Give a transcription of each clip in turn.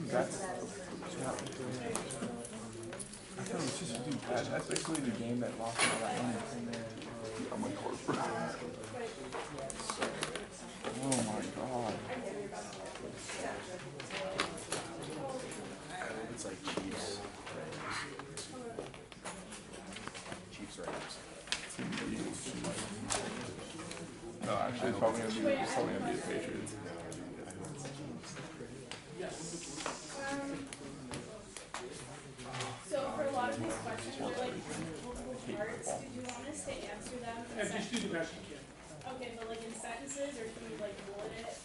That's basically the game that lost all that money. Oh my god. Oh my god. It's like Chiefs. Chiefs Rams. No, actually, it's probably gonna be the Patriots. So for a lot of these questions, they're like multiple parts. Did you want us to answer them? Just do the best you can. Okay, but like in sentences, or can you like bullet it?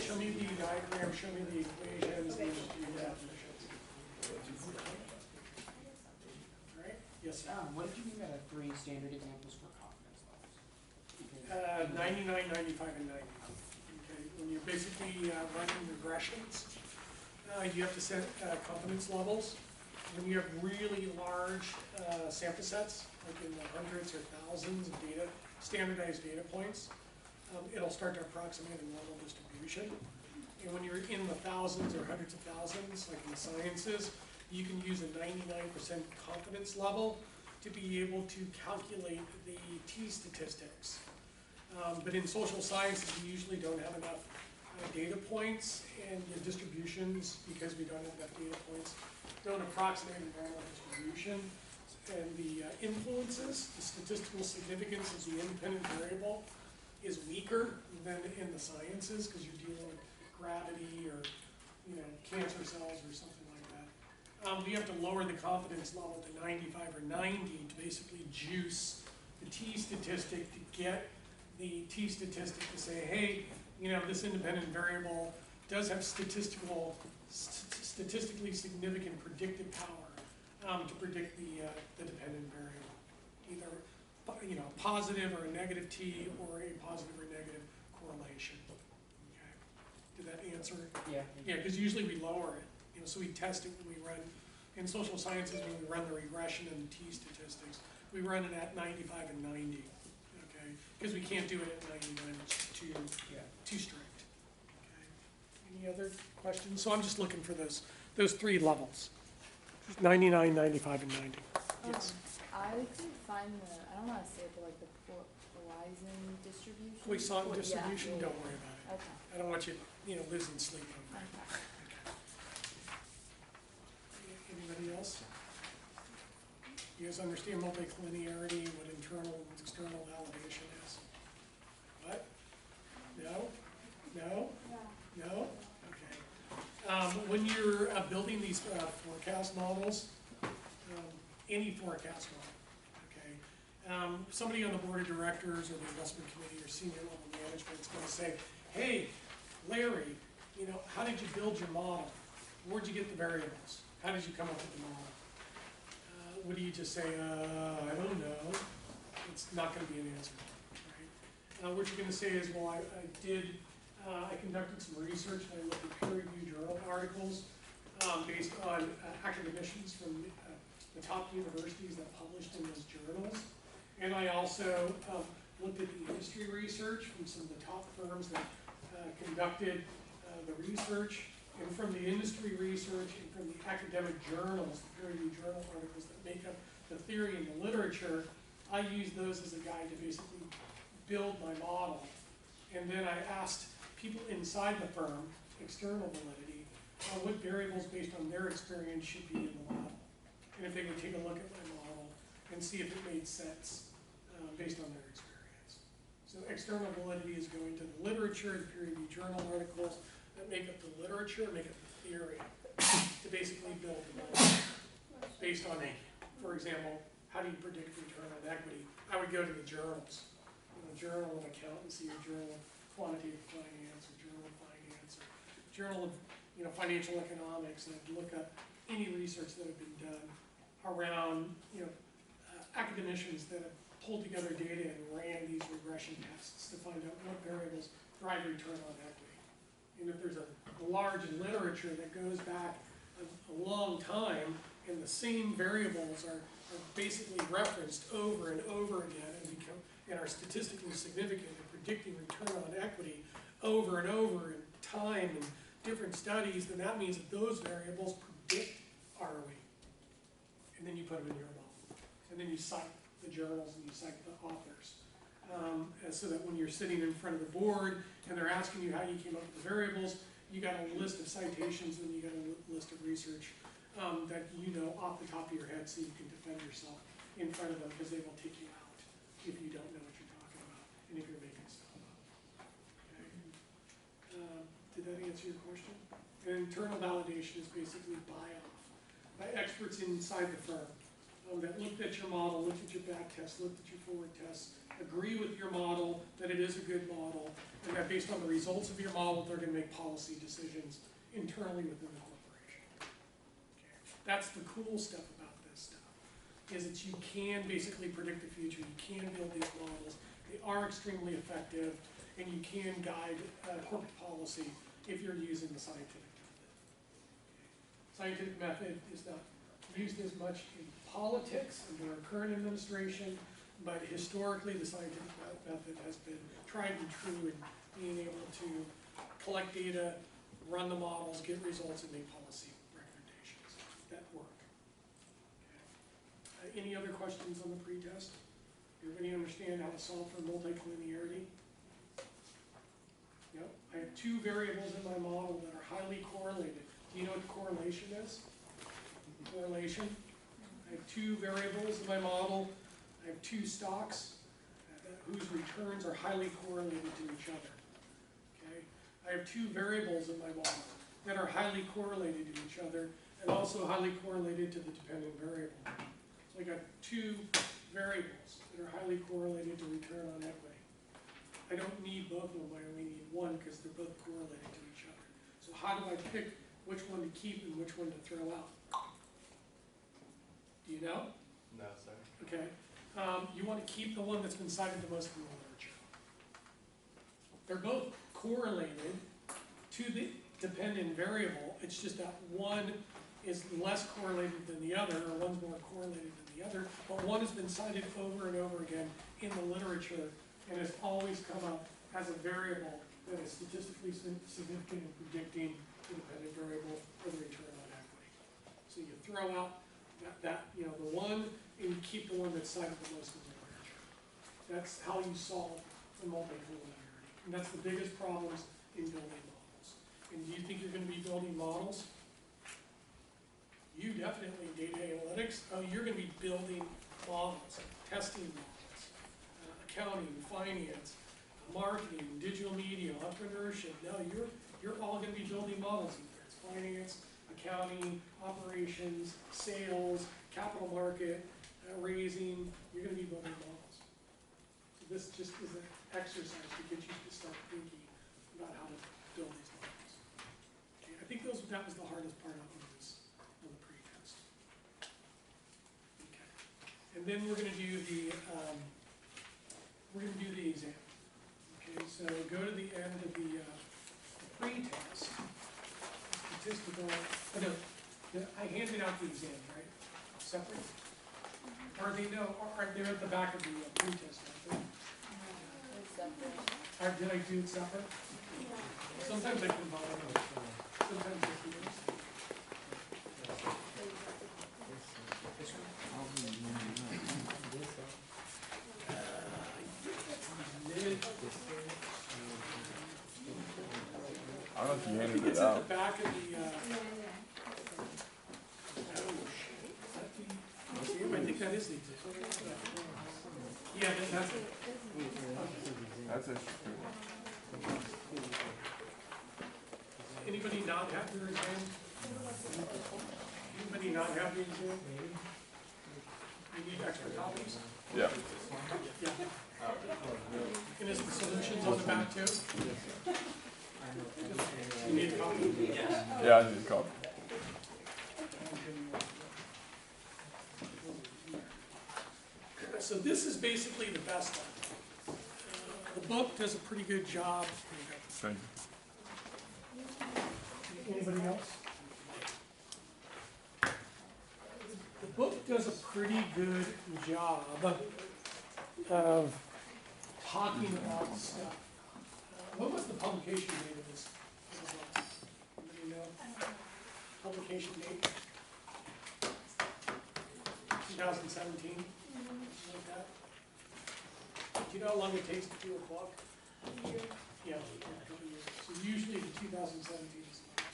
Show me the diagram, show me the equations, and just do the definitions. Alright, yes, sir. What did you mean by the 3 standard examples for confidence levels? 99, 95, and 90. Okay, when you're basically running regressions, you have to set confidence levels. When you have really large sample sets, like in the hundreds or thousands of data, standardized data points, it'll start to approximate a normal distribution. And when you're in the thousands or hundreds of thousands, like in the sciences, you can use a 99% confidence level to be able to calculate the t-statistics. But in social sciences, we usually don't have enough data points, and the distributions, because we don't have enough data points, don't approximate a normal distribution. And the influences, the statistical significance as the independent variable is weaker than in the sciences, because you're dealing with gravity or cancer cells or something like that. You have to lower the confidence level to 95 or 90 to basically juice the t-statistic to get the t-statistic to say, hey, this independent variable does have statistically significant predictive power to predict the dependent variable, either positive or a negative t, or a positive or negative correlation. Okay, did that answer? Yeah. Yeah, because usually we lower it. So we test it when we run in social sciences, when we run the regression and the t-statistics. We run it at 95 and 90. Okay, because we can't do it at 99. It's too strict. Okay. Any other questions? So I'm just looking for those 3 levels. 99, 95, and 90. Yes. I could find I don't want to say it, but like the Poisson distribution. Poisson distribution, don't worry about it. Okay. I don't want you, losing sleep over it. Okay. Anybody else? You guys understand multiclinearity, what internal and external validation is? What? No? No? No? Okay. When you're building these forecast models, any forecast model, okay, somebody on the board of directors or the investment committee or senior level management is going to say, hey, Larry, how did you build your model? Where'd you get the variables? How did you come up with the model? What do you just say, I don't know? It's not going to be an answer, right? What you're going to say is, well, I conducted some research and I looked at peer-reviewed journal articles based on academicians from the top universities that published in those journals. And I also looked at the industry research from some of the top firms that conducted the research. And from the industry research and from the academic journals, the peer-reviewed journal articles that make up the theory and the literature, I use those as a guide to basically build my model. And then I asked people inside the firm, external validity, what variables based on their experience should be in the model. And if they would take a look at my model and see if it made sense based on their experience. So external validity is going to the literature, the peer-reviewed journal articles, that make up the literature, make up the theory, to basically build the model based on for example, how do you predict return on equity? I would go to the journals, Journal of Accountancy, or Journal of Quantitative Finance, or Journal of Finance, or Journal of Financial Economics, and I'd look up any research that had been done around academicians that have pulled together data and ran these regression tests to find out what variables drive return on equity. And if there's a large literature that goes back a long time, and the same variables are basically referenced over and over again and are statistically significant in predicting return on equity over and over in time and different studies, then that means that those variables predict ROE. And then you put them in your model. And then you cite the journals and you cite the authors. And so that when you're sitting in front of the board and they're asking you how you came up with the variables, you got a list of citations and you got a list of research that you know off the top of your head, so you can defend yourself in front of them, because they will take you out if you don't know what you're talking about and if you're making stuff up. Okay. Did that answer your question? And internal validation is basically buy-off by experts inside the firm that looked at your model, looked at your back test, looked at your forward tests, agree with your model, that it is a good model, and that based on the results of your model, they're going to make policy decisions internally within the corporation. Okay. That's the cool stuff about this stuff, is that you can basically predict the future, you can build these models, they are extremely effective, and you can guide corporate policy if you're using the scientific method. Okay. Scientific method is not used as much in politics under our current administration, but historically the scientific method has been tried and true in being able to collect data, run the models, get results, and make policy recommendations that work. Okay. Any other questions on the pretest? Everybody understand how to solve for multicollinearity? Yep. I have two variables in my model that are highly correlated. Do you know what correlation is? Correlation. I have two variables in my model. I have two stocks whose returns are highly correlated to each other. Okay. I have two variables in my model that are highly correlated to each other and also highly correlated to the dependent variable. So I got two variables that are highly correlated to return on equity. I don't need both of them, I only need one because they're both correlated to each other. So how do I pick which one to keep and which one to throw out? Do you know? No, sir. Okay. You want to keep the one that's been cited the most in the literature. They're both correlated to the dependent variable. It's just that one is less correlated than the other, or one's more correlated than the other, but one has been cited over and over again in the literature and has always come up as a variable that is statistically significant in predicting the dependent variable or the return on equity. So you throw out that the one, and you keep the one that's cited the most in the literature. That's how you solve the multicollinearity. And that's the biggest problems in building models. And do you think you're going to be building models? You definitely, data analytics, you're going to be building models, testing models, accounting, finance, marketing, digital media, entrepreneurship. No, you're all going to be building models. Either it's finance, accounting, operations, sales, capital market, raising. You're going to be building models. So this just is an exercise to get you to start thinking about how to build these models. Okay, I think that was the hardest part on the pre-test. Okay, and then we're going to do the exam. Okay, so go to the end of the pre-test. Statistical. Oh, no, I handed out the exams, right? Separate? Or they they're at the back of the pre-test, aren't they? Or did I do it separate? Sometimes I combine them. Sometimes I do it. I don't know if you I handed think it it's at out. the back of the, I think that is the exam. Yeah, that's it. That's it. Anybody not have their exam? Anybody not have the exam? You need extra copies? Yeah. Yeah. And is the solutions on the back too? You need a copy? Yeah, I need a copy. So this is basically the best one. The book does a pretty good job. Thank you. Anybody else? The book does a pretty good job of talking about stuff. What was the publication date of this book? publication date? 2017, something like that. Do you know how long it takes to do a book? Yeah, a couple years. So usually the 2017 is about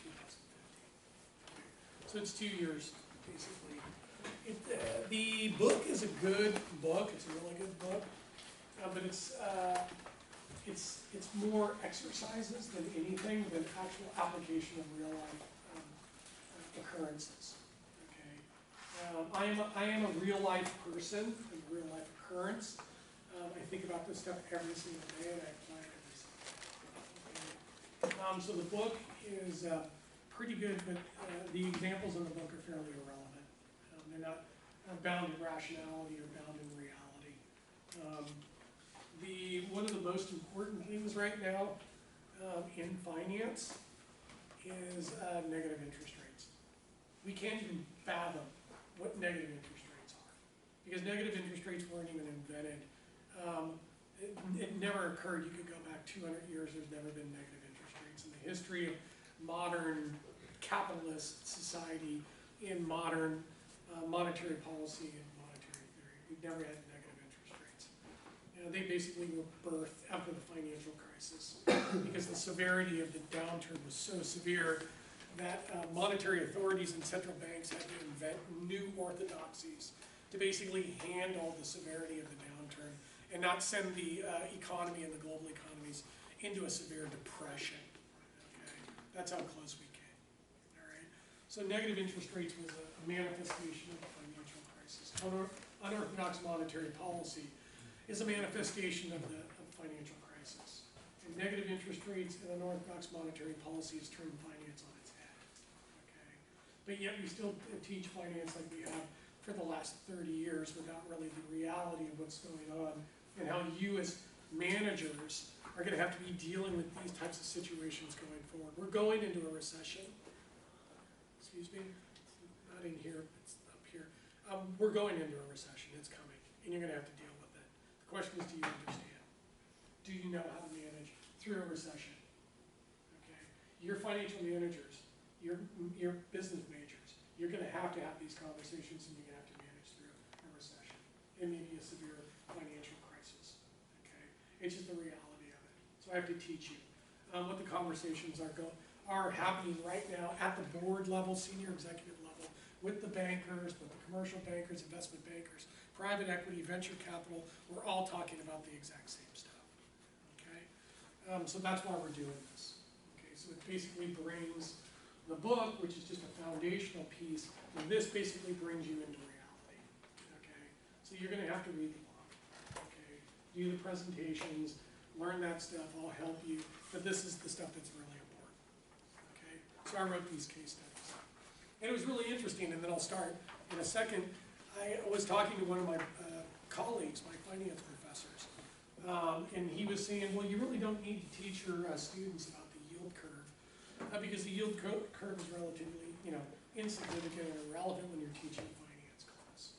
2015. So it's 2 years, basically. The book is a good book. It's a really good book, but it's more exercises than anything than actual application of real life occurrences. Okay, I am a real life person, a real life occurrence. I think about this stuff every single day, and I apply it every single day. Okay. So the book is pretty good, but the examples in the book are fairly irrelevant. They're not bound in rationality or bound in reality. One of the most important things right now in finance is negative interest rates. We can't even fathom what negative interest rates are, because negative interest rates weren't even invented. It never occurred. You could go back 200 years, there's never been negative interest rates. In the history of modern capitalist society, in modern monetary policy and monetary theory, we've never had negative interest rates. They basically were birthed after the financial crisis because the severity of the downturn was so severe that monetary authorities and central banks had to invent new orthodoxies to basically handle the severity of the downturn and not send the economy and the global economies into a severe depression. Okay? That's how close we came. All right? So negative interest rates was a manifestation of the financial crisis. Unorthodox monetary policy is a manifestation of the financial crisis. And negative interest rates and unorthodox monetary policy has turned finance on its head. Okay? But yet we still teach finance like we have for the last 30 years without really the reality of what's going on and how you as managers are going to have to be dealing with these types of situations going forward. We're going into a recession. Excuse me, not in here, it's up here. We're going into a recession, it's coming, and you're going to have to deal with it. The question is, do you understand? Do you know how to manage through a recession? Okay, your financial managers, your business majors, you're going to have these conversations, and you're going to have to manage through a recession and maybe a severe financial crisis. Okay, it's just the reality of it. So I have to teach you what the conversations are happening right now at the board level, senior executive level, with the bankers, with the commercial bankers, investment bankers, private equity, venture capital. We're all talking about the exact same stuff. Okay, so that's why we're doing this. Okay, so it basically brings the book, which is just a foundational piece, and this basically brings you into reality. Okay, so you're going to have to read the book. Okay, do the presentations, learn that stuff. I'll help you, but this is the stuff that's really important. Okay, so I wrote these case studies, and it was really interesting. And then I'll start in a second. I was talking to one of my colleagues, my finance professors, and he was saying, well, you really don't need to teach your students about the yield curve. Because the yield curve is relatively, insignificant and irrelevant when you're teaching a finance class.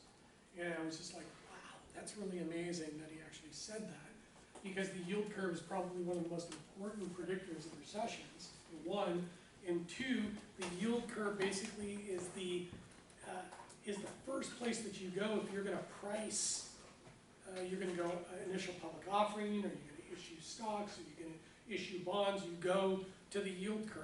And I was just like, wow, that's really amazing that he actually said that. Because the yield curve is probably one of the most important predictors of recessions, one. And two, the yield curve basically is the first place that you go if you're going to price. You're going to go initial public offering, or you're going to issue stocks, or you're going to issue bonds. You go to the yield curve.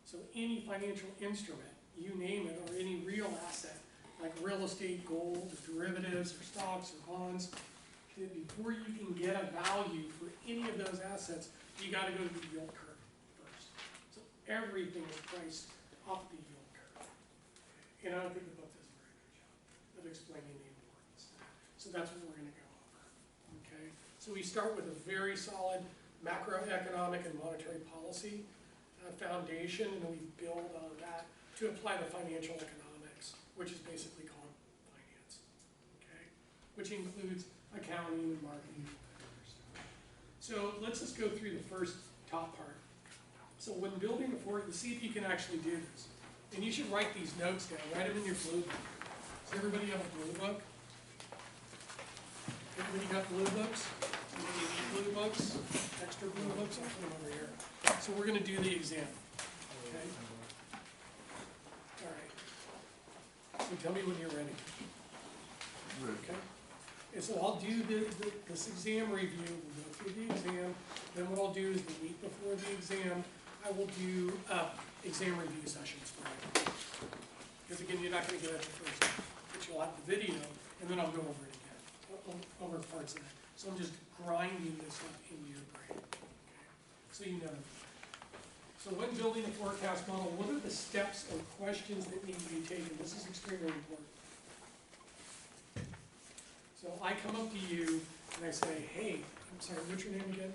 So any financial instrument, you name it, or any real asset, like real estate, gold, or derivatives, or stocks, or bonds, before you can get a value for any of those assets, you got to go to the yield curve first. So everything is priced off the yield curve. And I don't think the book does a very good job of explaining the importance. So that's what we're going to go over. Okay? So we start with a very solid macroeconomic and monetary policy foundation, and then we build on that to apply the financial economics, which is basically called finance. Okay? Which includes accounting and marketing. So let's just go through the first top part. So when building a forecast, see if you can actually do this. And you should write these notes down. Write them in your blue book. Does everybody have a blue book? Everybody got blue books? Anybody need blue books? Extra blue books? I'll put them over here. So we're going to do the exam. Okay? All right. So tell me when you're ready. Okay? And so I'll do this exam review, we'll go through the exam, then what I'll do is the week before the exam, I will do, exam review sessions for you. Because again, you're not gonna get it the first time, but you'll have the video, and then I'll go over it again, over parts of it. So I'm just grinding this up into your brain, okay? So you know. So when building a forecast model, what are the steps or questions that need to be taken? This is extremely important. So I come up to you and I say, hey, I'm sorry, what's your name again?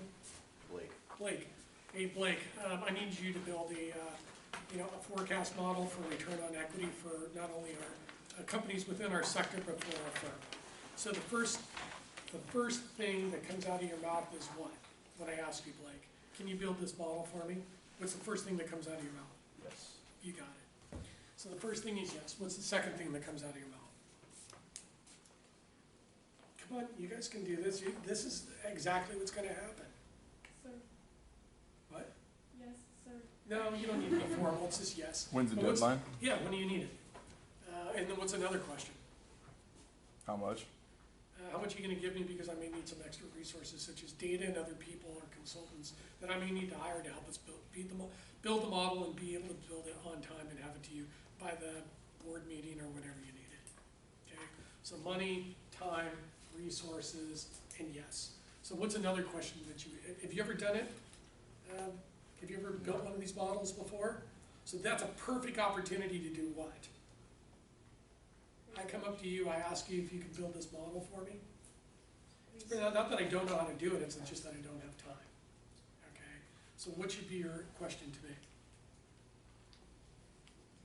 Blake. Blake. Hey, Blake, I need you to build a forecast model for return on equity for not only our companies within our sector, but for our firm. So the first thing that comes out of your mouth is what? When I ask you, Blake, can you build this model for me? What's the first thing that comes out of your mouth? Yes. You got it. So the first thing is yes. What's the second thing that comes out of your mouth? Come on, you guys can do this. This is exactly what's gonna happen. Sir, What? yes, sir. No, you don't need to be formal, it's just yes. When's the But what's- deadline? Yeah, when do you need it? And then what's another question? How much? How much are you gonna give me because I may need some extra resources such as data and other people or consultants that I may need to hire to help us build the model and be able to build it on time and have it to you by the board meeting or whenever you need it. Okay, so money, time, resources, and yes. So what's another question that have you ever done it? Have you ever built one of these models before? So that's a perfect opportunity to do what? I come up to you, I ask you if you can build this model for me. It's not that I don't know how to do it, it's just that I don't have time. Okay, so what should be your question to me?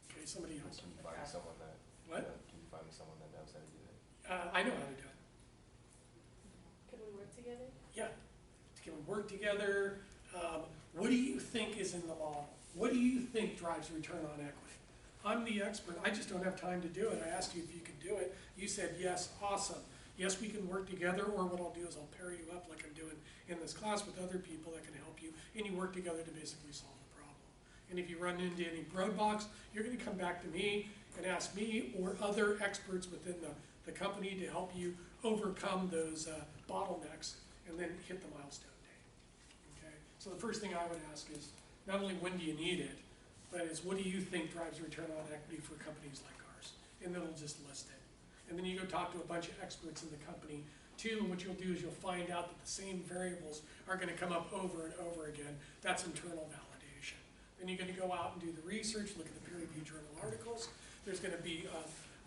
Okay, somebody else. Can you find someone that? What? Can you find me someone that knows how to do that? I know how to do it. Can we work together? Yeah, can we work together? What do you think is in the model? What do you think drives return on equity? I'm the expert, I just don't have time to do it. I asked you if you could do it. You said yes, awesome. Yes, we can work together, or what I'll do is I'll pair you up like I'm doing in this class with other people that can help you, and you work together to basically solve the problem. And if you run into any roadblocks, you're gonna come back to me and ask me or other experts within the company to help you overcome those bottlenecks and then hit the milestone date. Okay? So the first thing I would ask is, not only when do you need it, but is what do you think drives return on equity for companies like ours? And then we'll just list it. And then you go talk to a bunch of experts in the company too, and what you'll do is you'll find out that the same variables are gonna come up over and over again. That's internal validation. Then you're gonna go out and do the research, look at the peer-reviewed journal articles. There's gonna be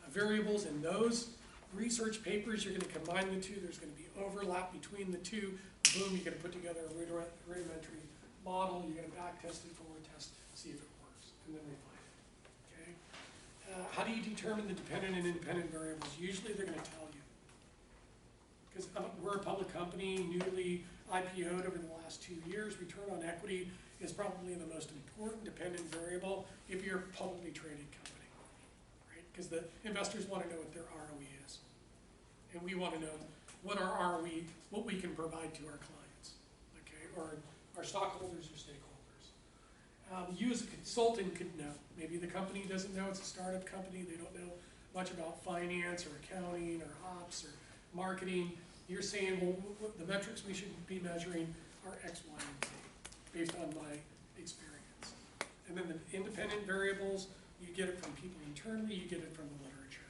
variables in those research papers. You're gonna combine the two. There's gonna be overlap between the two. Boom, you're gonna put together a rudimentary model. You're gonna back test it, forward test, see if it works, and then refine it, okay? How do you determine the dependent and independent variables? Usually they're gonna tell you. Because we're a public company, newly IPO'd over the last 2 years. Return on equity is probably the most important dependent variable if you're a publicly traded company, right? Because the investors wanna know what their ROE is. And we wanna know what our ROE, what we can provide to our clients, okay? Or our stockholders or stakeholders. You as a consultant could know. Maybe the company doesn't know, it's a startup company, they don't know much about finance or accounting or ops or marketing. You're saying, well, the metrics we should be measuring are X, Y, and Z, based on my experience. And then the independent variables, you get it from people internally, you get it from the literature.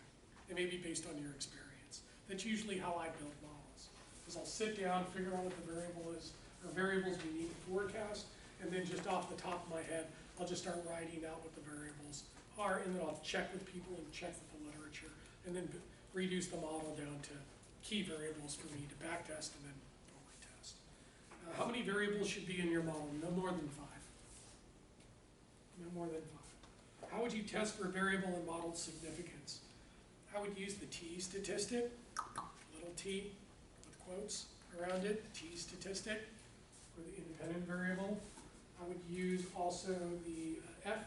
It may be based on your experience. That's usually how I build models. Is I'll sit down, figure out what the variable is, or variables we need to forecast, and then just off the top of my head, I'll just start writing out what the variables are, and then I'll check with people and check with the literature, and then reduce the model down to key variables for me to back test and then forward test. How many variables should be in your model? No more than 5. No more than 5. How would you test for variable and model significance? I would use the T statistic, little t with quotes around it, the T statistic for the independent variable. I would use also the F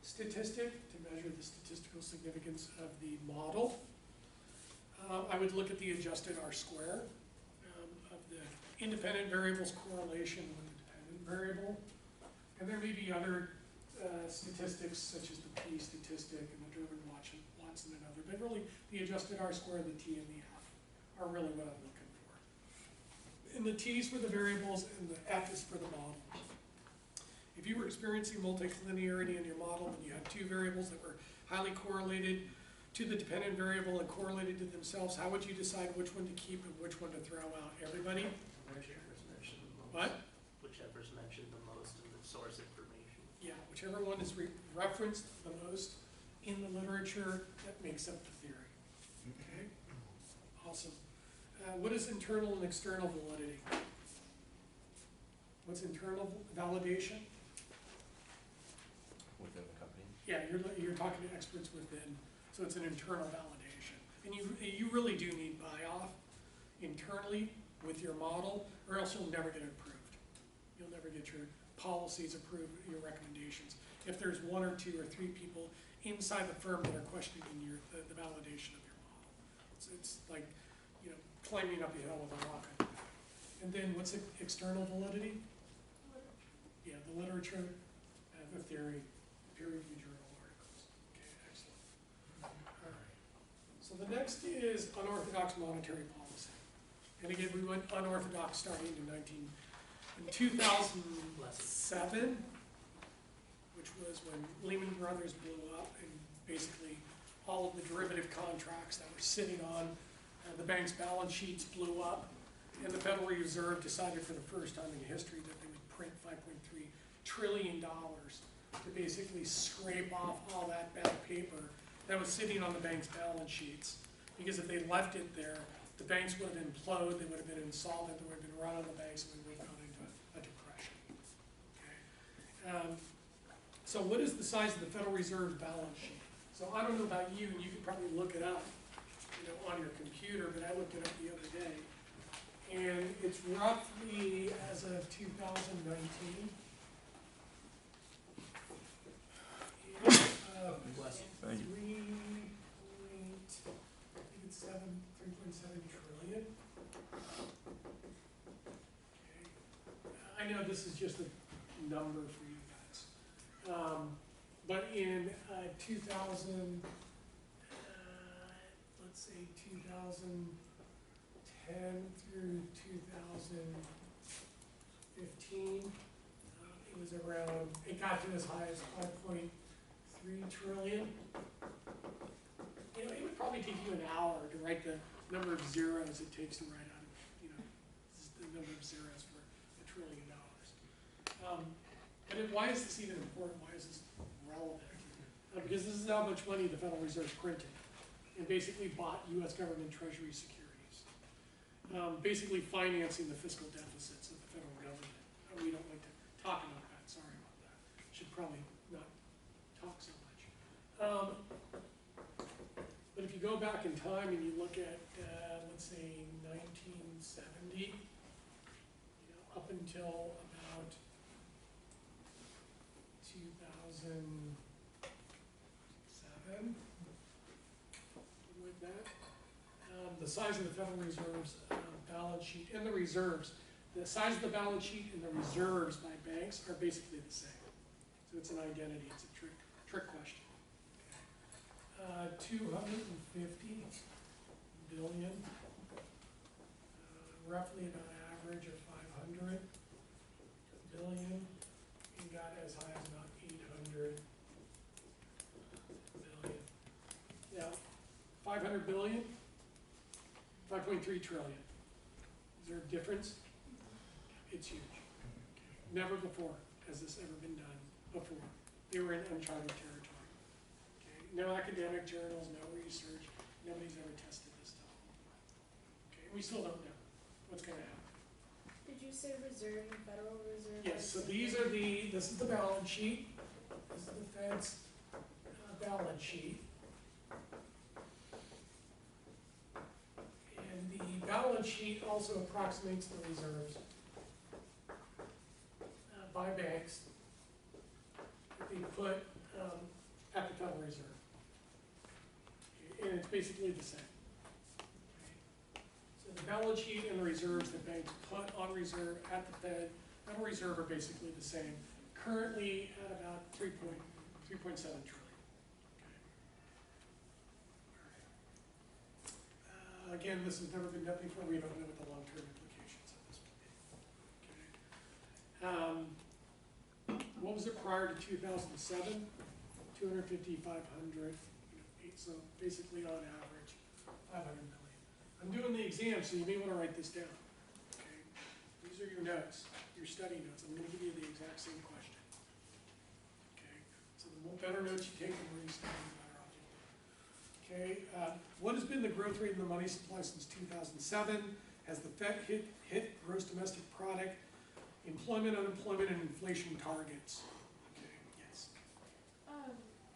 statistic to measure the statistical significance of the model. I would look at the adjusted R-square of the independent variable's correlation with the dependent variable. And there may be other statistics such as the P statistic and the Durbin-Watson once and another. But really, the adjusted R-squared, the T, and the F are really what I'm looking for. And the T's for the variables, and the F is for the model. If you were experiencing multicollinearity in your model and you had two variables that were highly correlated to the dependent variable and correlated to themselves, how would you decide which one to keep and which one to throw out? Everybody? Whichever's mentioned the most. What? Whichever's mentioned the most in the source information. Yeah, whichever one is referenced the most in the literature that makes up the theory. Okay? Awesome. What is internal and external validity? What's internal validation? Within the company? Yeah, you're talking to experts within, so it's an internal validation. And you really do need buy-off internally with your model, or else you'll never get it approved. You'll never get your policies approved, your recommendations. If there's one or two or three people inside the firm that are questioning the validation of your model. It's like, you know, climbing up a hill with a rock. And then what's external validity? Yeah, the literature, the theory, peer-reviewed journal articles. Okay, excellent. All right. So the next is unorthodox monetary policy. And again, we went unorthodox starting in 2007, which was when Lehman Brothers blew up, and basically all of the derivative contracts that were sitting on the bank's balance sheets blew up, and the Federal Reserve decided for the first time in history that they would print $5.3 trillion to basically scrape off all that bad paper that was sitting on the bank's balance sheets. Because if they left it there, the banks would have imploded, they would have been insolvent, there would have been run on the banks, and we would have gone into a depression. Okay. So what is the size of the Federal Reserve's balance sheet? So I don't know about you, and you could probably look it up, you know, on your computer, but I looked it up the other day. And it's roughly, as of 2019, Thank you. 3.7 trillion. Okay. I know this is just a number for you guys. But in 2000, let's say 2010 through 2015, it was around, it got to as high as 5.3 trillion. You know, it would probably take you an hour to write the number of zeros it takes to write out, you know, the number of zeros for $1 trillion. Why is this even important? Why is this relevant? Because this is how much money the Federal Reserve printed and basically bought U.S. government treasury securities, basically financing the fiscal deficits of the federal government. We don't like to talk about that. Sorry about that. Should probably not talk so much. But if you go back in time and you look at, let's say, 1970, you know, up until about 2007, with that, the size of the Federal Reserve's balance sheet and the reserves, the size of the balance sheet and the reserves by banks are basically the same. So it's an identity, it's a trick question. 250 billion, roughly about an average of 500 billion, and got as high as about 800 billion. Now, 500 billion, 5.3 trillion. Is there a difference? It's huge. Never before has this ever been done before. They were in uncharted territory. No academic journals, no research, nobody's ever tested this stuff. Okay, we still don't know what's going to happen. Did you say reserve and Federal Reserve? Yes, so this is the balance sheet. This is the Fed's balance sheet. And the balance sheet also approximates the reserves by banks that they put at the Federal Reserve. And it's basically the same. Okay. So the balance sheet and the reserves that banks put on reserve at the Federal Reserve are basically the same. Currently at about 3.7 trillion. Okay. again, this has never been done before, we don't know what the long-term implications of this will be. Okay. What was it prior to 2007? 250, 500, so basically on average, 500 million. I'm doing the exam, so you may want to write this down. Okay. These are your notes, your study notes. I'm going to give you the exact same question. Okay. So the better notes you take, the more you study, the better off you do. Okay. What has been the growth rate in the money supply since 2007? Has the Fed hit gross domestic product, employment, unemployment, and inflation targets? Okay. Yes.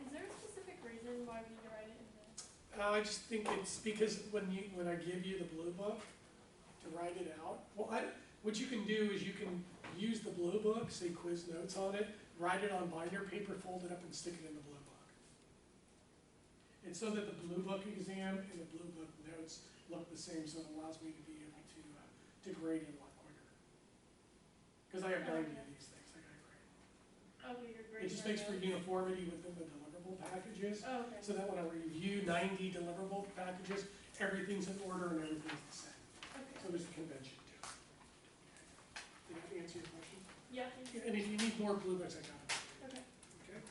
Is there a specific reason why we need to write it in the? I just think it's because when I give you the blue book to write it out, well, what you can do is you can use the blue book, say quiz notes on it, write it on binder paper, fold it up, and stick it in the blue book. And so that the blue book exam and the blue book notes look the same, so it allows me to be able to grade it a lot quicker. Because I have 90 of these things, I gotta grade. Okay, you're great. It just makes for uniformity within the deliverable packages. Oh, okay. So that when I review 90 deliverable packages, everything's in order and everything's the same. Okay. So there's a convention too. Did that answer your question? Yeah, thank you. And if you need more blue books, I got it. Okay. Okay?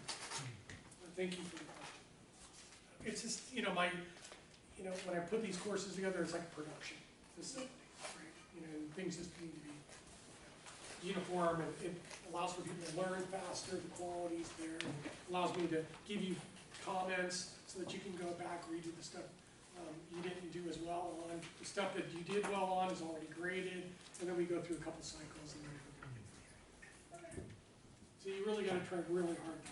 Thank you for the question. It's just, when I put these courses together, it's like a production facility, right? And things just need to be uniform, and it allows for people to learn faster, the quality's there, allows me to give you comments so that you can go back, redo the stuff you didn't do as well on. The stuff that you did well on is already graded, and then we go through a couple cycles and then we're going to get to the end. So you really gotta try really hard to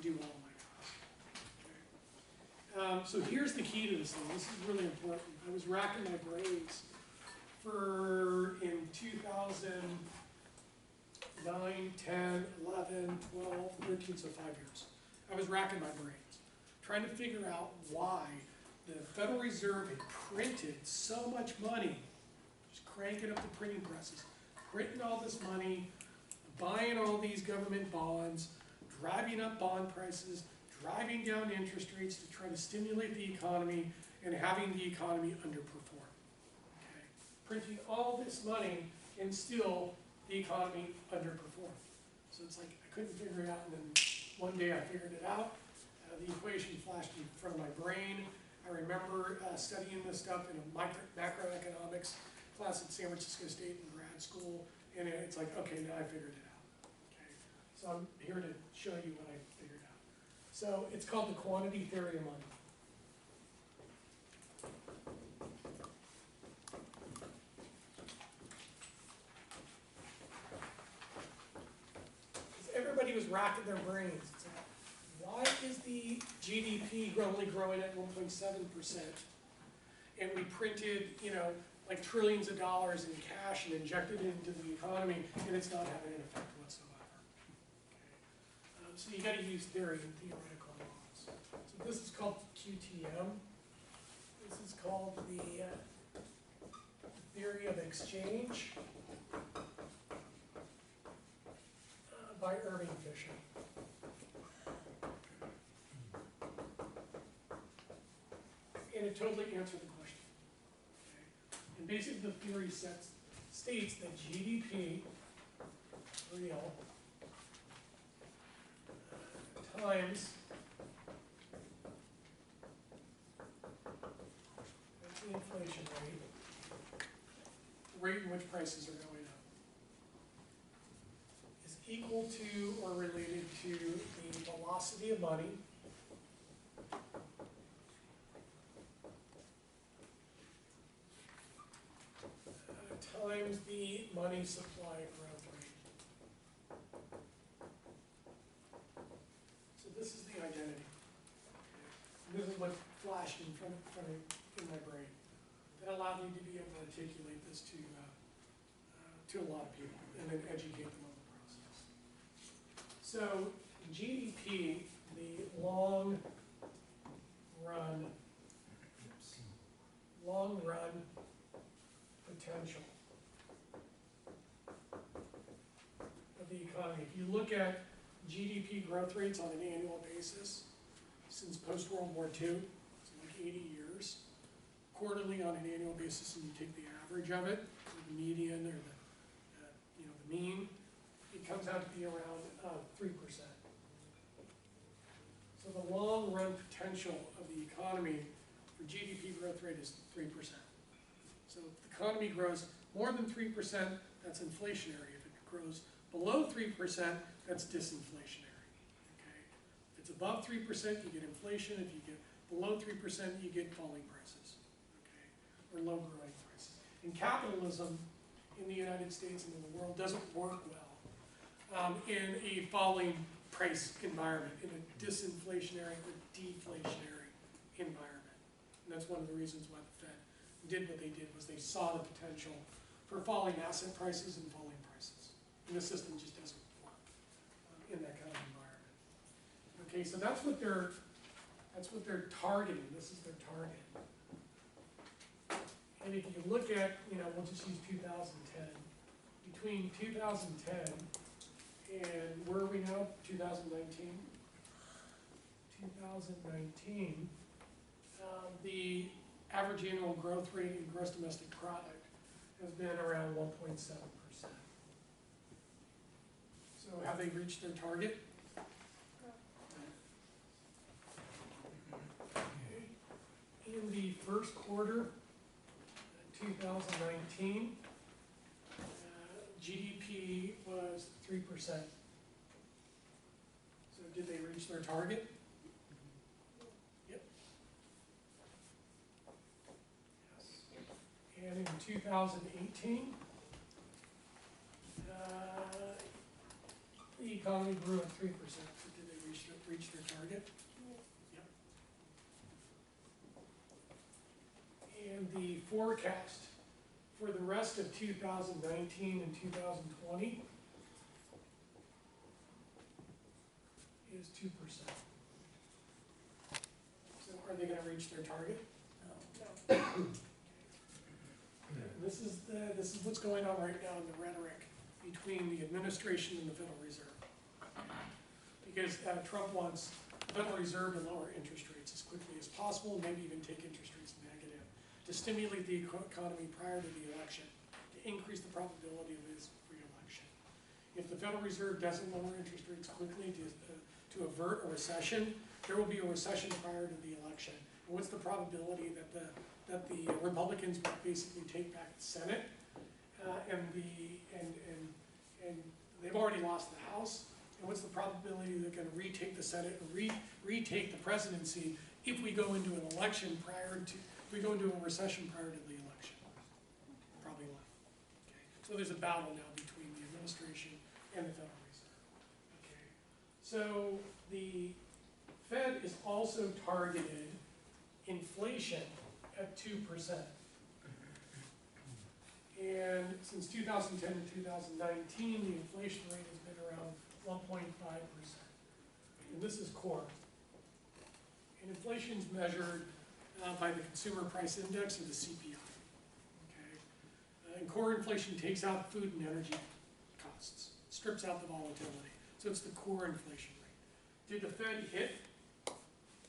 do well in my class. Okay. So here's the key to this thing. This is really important. I was racking my brains in 2009, 10, 11, 12, 13, so 5 years. I was racking my brains, trying to figure out why the Federal Reserve had printed so much money, just cranking up the printing presses, printing all this money, buying all these government bonds, driving up bond prices, driving down interest rates to try to stimulate the economy, and having the economy underperform. Okay. Printing all this money and still the economy underperformed. So it's like I couldn't figure it out, and then one day I figured it out. The equation flashed in front of my brain. I remember studying this stuff in a macroeconomics class at San Francisco State in grad school, and it's like, okay, now I figured it out. Okay. So I'm here to show you what I figured out. So it's called the quantity theory of money. Everybody was racking their brains. It's like, why is the GDP only growing at 1.7%? And we printed, like trillions of dollars in cash and injected it into the economy, and it's not having an effect whatsoever. Okay. So you got to use theory and theoretical models. So this is called QTM. This is called the theory of exchange. By Irving Fisher. And it totally answered the question. Okay. And basically the theory states that GDP, real, times that's the inflation rate, the rate in which prices are going up, equal to or related to the velocity of money times the money supply growth rate. So this is the identity. And this is what flashed in front of my brain. That allowed me to be able to articulate this to a lot of people and then educate them on the process. So GDP, the long run potential of the economy. If you look at GDP growth rates on an annual basis since post-World War II, so like 80 years, quarterly on an annual basis and you take the average of it, or the median, or the mean, it comes out to be around 3%. So the long run potential of the economy for GDP growth rate is 3%. So if the economy grows more than 3%, that's inflationary. If it grows below 3%, that's disinflationary. Okay? If it's above 3%, you get inflation. If you get below 3%, you get falling prices, okay? Or low growing prices. And capitalism in the United States and in the world doesn't work well in a falling price environment, in a disinflationary or deflationary environment. And that's one of the reasons why the Fed did what they did, was they saw the potential for falling asset prices and falling prices. And the system just doesn't work in that kind of environment. Okay, so that's what they're targeting. This is their target. And if you look at, we'll just use 2010. Between 2010 and where are we now? 2019? 2019, the average annual growth rate in gross domestic product has been around 1.7%. So have they reached their target? In the first quarter, 2019, GDP was 3%. So did they reach their target? Yep. Yes. And in 2018, the economy grew at 3%. So did they reach their target? And the forecast for the rest of 2019 and 2020 is 2%. So are they going to reach their target? No. This is what's going on right now in the rhetoric between the administration and the Federal Reserve. Because Trump wants the Federal Reserve to lower interest rates as quickly as possible, and maybe even take interest rates negative, to stimulate the economy prior to the election, to increase the probability of his re-election. If the Federal Reserve doesn't lower interest rates quickly to avert a recession, there will be a recession prior to the election. And what's the probability that the Republicans will basically take back the Senate, and they've already lost the House? And what's the probability they're going to retake the Senate and retake the presidency if we go into an election if we go into a recession prior to the election? Probably not. Okay. So there's a battle now between the administration and the Federal Reserve. Okay. So the Fed is also targeted inflation at 2%. And since 2010 to 2019, the inflation rate has been around 1.5%. And this is core. And inflation is measured by the Consumer Price Index, or the CPI. Okay? And core inflation takes out food and energy costs, strips out the volatility. So it's the core inflation rate. Did the Fed hit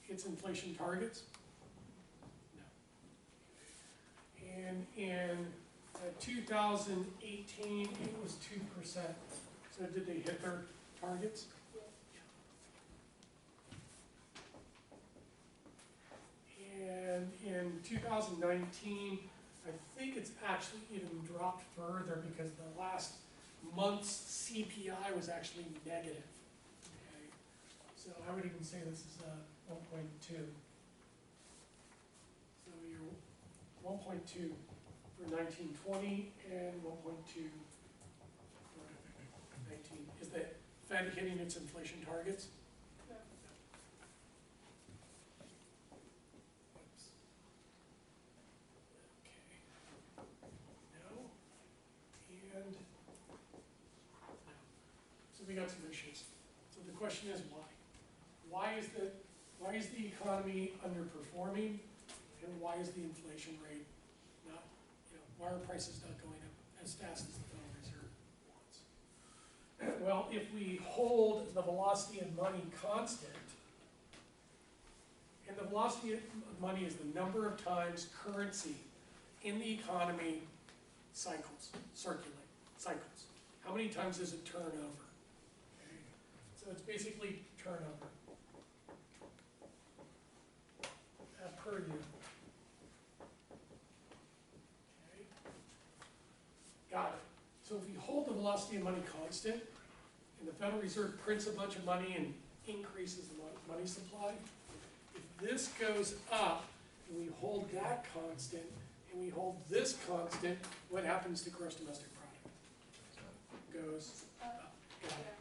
its inflation targets? No. And in 2018, it was 2%. So did they hit their targets? And in 2019, I think it's actually even dropped further because the last month's CPI was actually negative. Okay, so I would even say this is 1.2. So you're 1.2 for 1920 and 1.2 for 19. Is the Fed hitting its inflation targets? We got some issues. So the question is why? Why is the economy underperforming, and why is the inflation rate not, why are prices not going up as fast as the Federal Reserve wants? Well, if we hold the velocity of money constant, And the velocity of money is the number of times currency in the economy circulate. How many times does it turn over? Okay. So it's basically turnover per year. Okay. Got it. So if we hold the velocity of money constant, and the Federal Reserve prints a bunch of money and increases the money supply, if this goes up, and we hold that constant, and we hold this constant, what happens to gross domestic product? Goes up. Got it.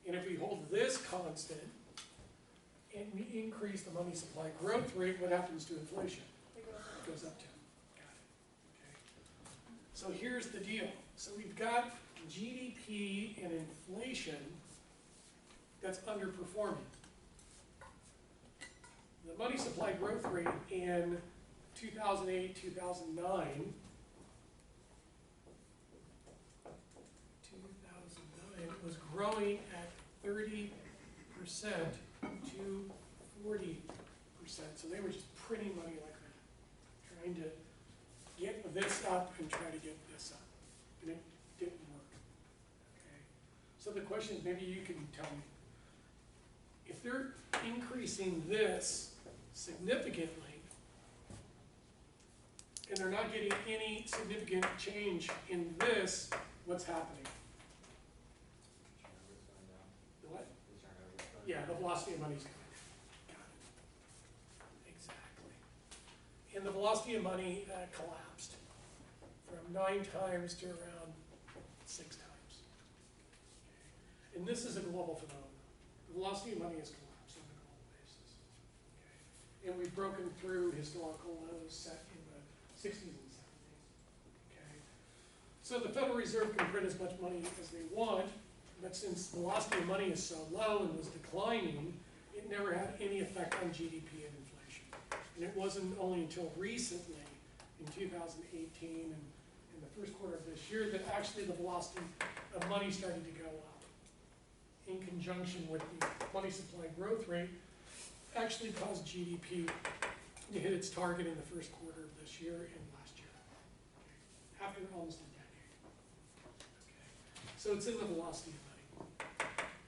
And if we hold this constant, and we increase the money supply growth rate, what happens to inflation? It goes up too. Got it. Okay. So here's the deal. So we've got GDP and inflation that's underperforming. The money supply growth rate in 2008, 2009, was growing at 30% to 40%. So they were just printing money like that, trying to get this up and try to get this up. And it didn't work. Okay. So the question is, maybe you can tell me, if they're increasing this significantly, and they're not getting any significant change in this, what's happening? What? Yeah, the velocity of money is going down. Got it. Exactly. And the velocity of money collapsed from 9 times to around 6 times. Okay. And this is a global phenomenon. The velocity of money has collapsed on a global basis. Okay. And we've broken through historical lows set in the 60s and 70s. Okay. So the Federal Reserve can print as much money as they want, but since the velocity of money is so low and was declining, it never had any effect on GDP and inflation. And it wasn't only until recently, in 2018 and in the first quarter of this year, that actually the velocity of money started to go up. In conjunction with the money supply growth rate, actually caused GDP to hit its target in the first quarter of this year and last year, okay, after almost a decade. Okay. So it's in the velocity of money.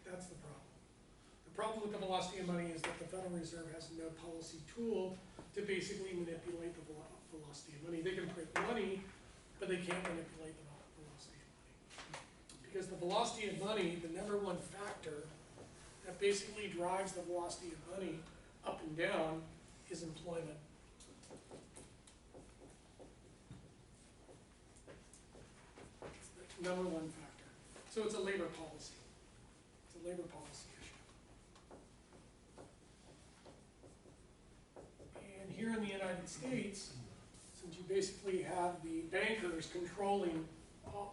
That's the problem. The problem with the velocity of money is that the Federal Reserve has no policy tool to basically manipulate the velocity of money. They can print money, but they can't manipulate the velocity of money. Because the velocity of money, the number one factor that basically drives the velocity of money up and down is employment. It's the number one factor. So it's a labor policy. It's a labor policy issue. And here in the United States, since you basically have the bankers controlling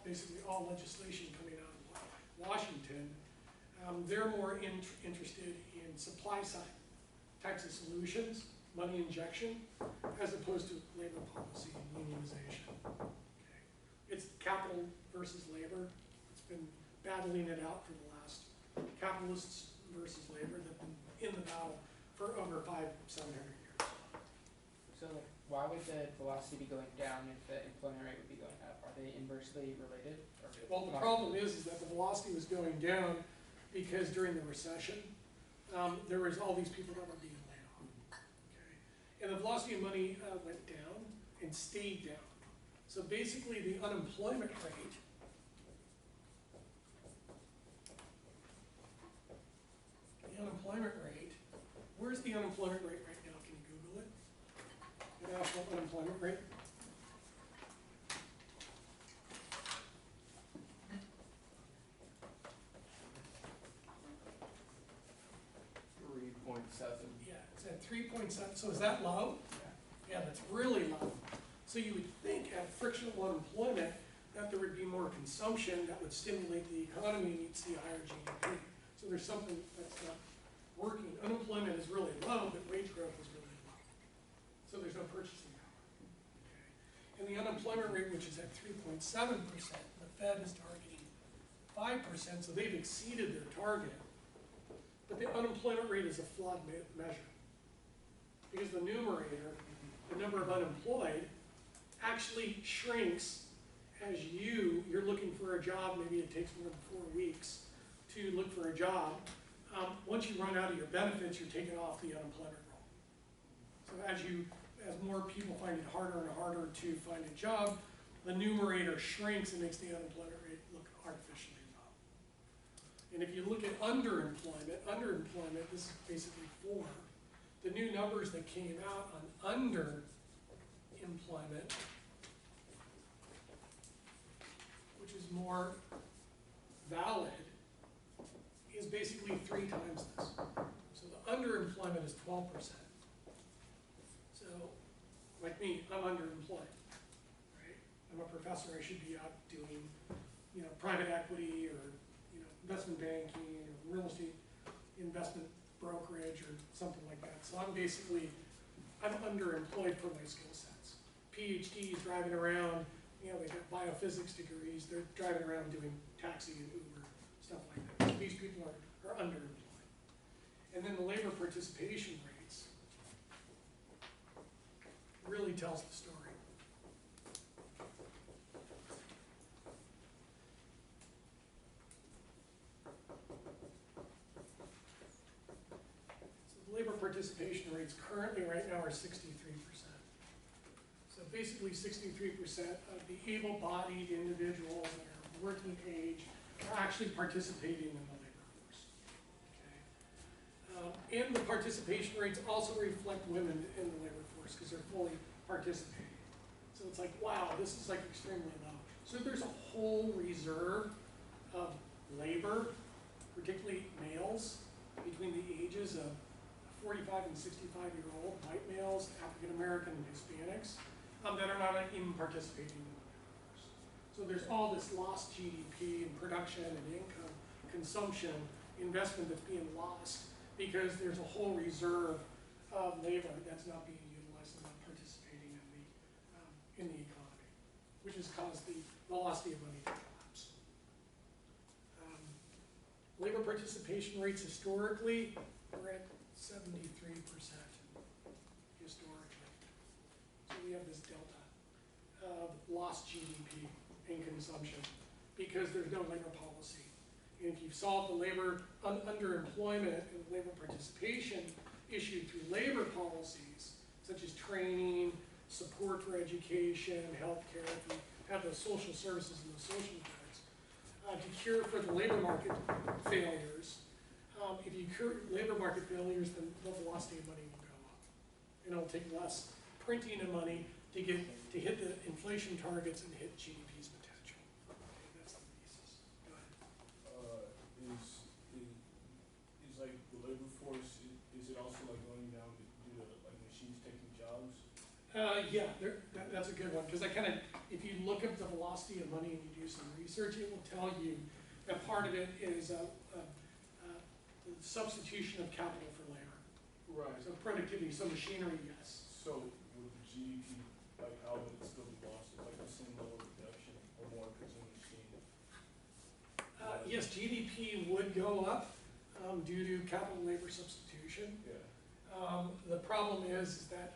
basically all legislation coming out of Washington, they're more interested in supply side types of solutions, money injection, as opposed to labor policy and unionization. Okay. It's capital versus labor. It's been battling it out for the last, capitalists versus labor, that have been in the battle for over 500-700 years. So why would the velocity be going down if the employment rate would be going up? Are they inversely related? Or well, the problem is that the velocity was going down because during the recession, there was all these people that were being laid off. Okay. And the velocity of money went down and stayed down. So basically the unemployment rate where's the unemployment rate right now? Can you Google it? The national unemployment rate. 3.7. Yeah, it's at 3.7. So is that low? Yeah, that's really low. So you would think at frictional unemployment that there would be more consumption that would stimulate the economy and you'd see a higher GDP. So there's something that's not working. Unemployment is really low, but wage growth is really low. So there's no purchasing power. Okay. And the unemployment rate, which is at 3.7%, the Fed is targeting 5%, so they've exceeded their target. But the unemployment rate is a flawed measure. because the numerator, the number of unemployed, actually shrinks as you're looking for a job. Maybe it takes more than 4 weeks to look for a job. Once you run out of your benefits, you're taken off the unemployment roll. So as more people find it harder and harder to find a job, the numerator shrinks and makes the unemployment rate look artificially low. And if you look at underemployment, this is basically 4. The new numbers that came out on underemployment, which is more valid, is basically 3 times this. So the underemployment is 12%. So, like me, I'm underemployed, right? I'm a professor, I should be out doing, private equity or, investment banking or real estate investment brokerage or something like that. So I'm underemployed for my skill sets. PhDs driving around, they got biophysics degrees, they're driving around doing taxi and Uber, stuff like that. So these people are underemployed. And then the labor participation rates really tells the story. Labor participation rates currently right now are 63%. So basically 63% of the able-bodied individuals that are working age are actually participating in the labor force. Okay? And the participation rates also reflect women in the labor force because they're fully participating. So it's like, wow, this is like extremely low. So there's a whole reserve of labor, particularly males, between the ages of 45 and 65-year-old, white males, African American, and Hispanics, that are not even participating in the labor force. So there's all this lost GDP and production and income, consumption, investment that's being lost because there's a whole reserve of labor that's not being utilized and not participating in the economy, which has caused the velocity of money to collapse. Labor participation rates historically were at 73% historically. So we have this delta of lost GDP and consumption because there's no labor policy. And if you've solved the labor underemployment and labor participation issue through labor policies, such as training, support for education, healthcare, if you have those social services and those social goods, to cure for the labor market failures, if you cure labor market failures, then the velocity of money will go up. And it'll take less printing of money to hit the inflation targets and hit GDP's potential. Okay, that's the thesis. Go ahead. Is like the labor force, is it also like going down due to like machines taking jobs? Yeah, that's a good one, because if you look up the velocity of money and you do some research, it will tell you that part of it is the substitution of capital for labor. Right. So productivity, so machinery, yes. So would the GDP, like how would it still be lost? Like the same level of reduction or more because of the machine? Yes, GDP would go up due to capital labor substitution. Yeah. The problem is that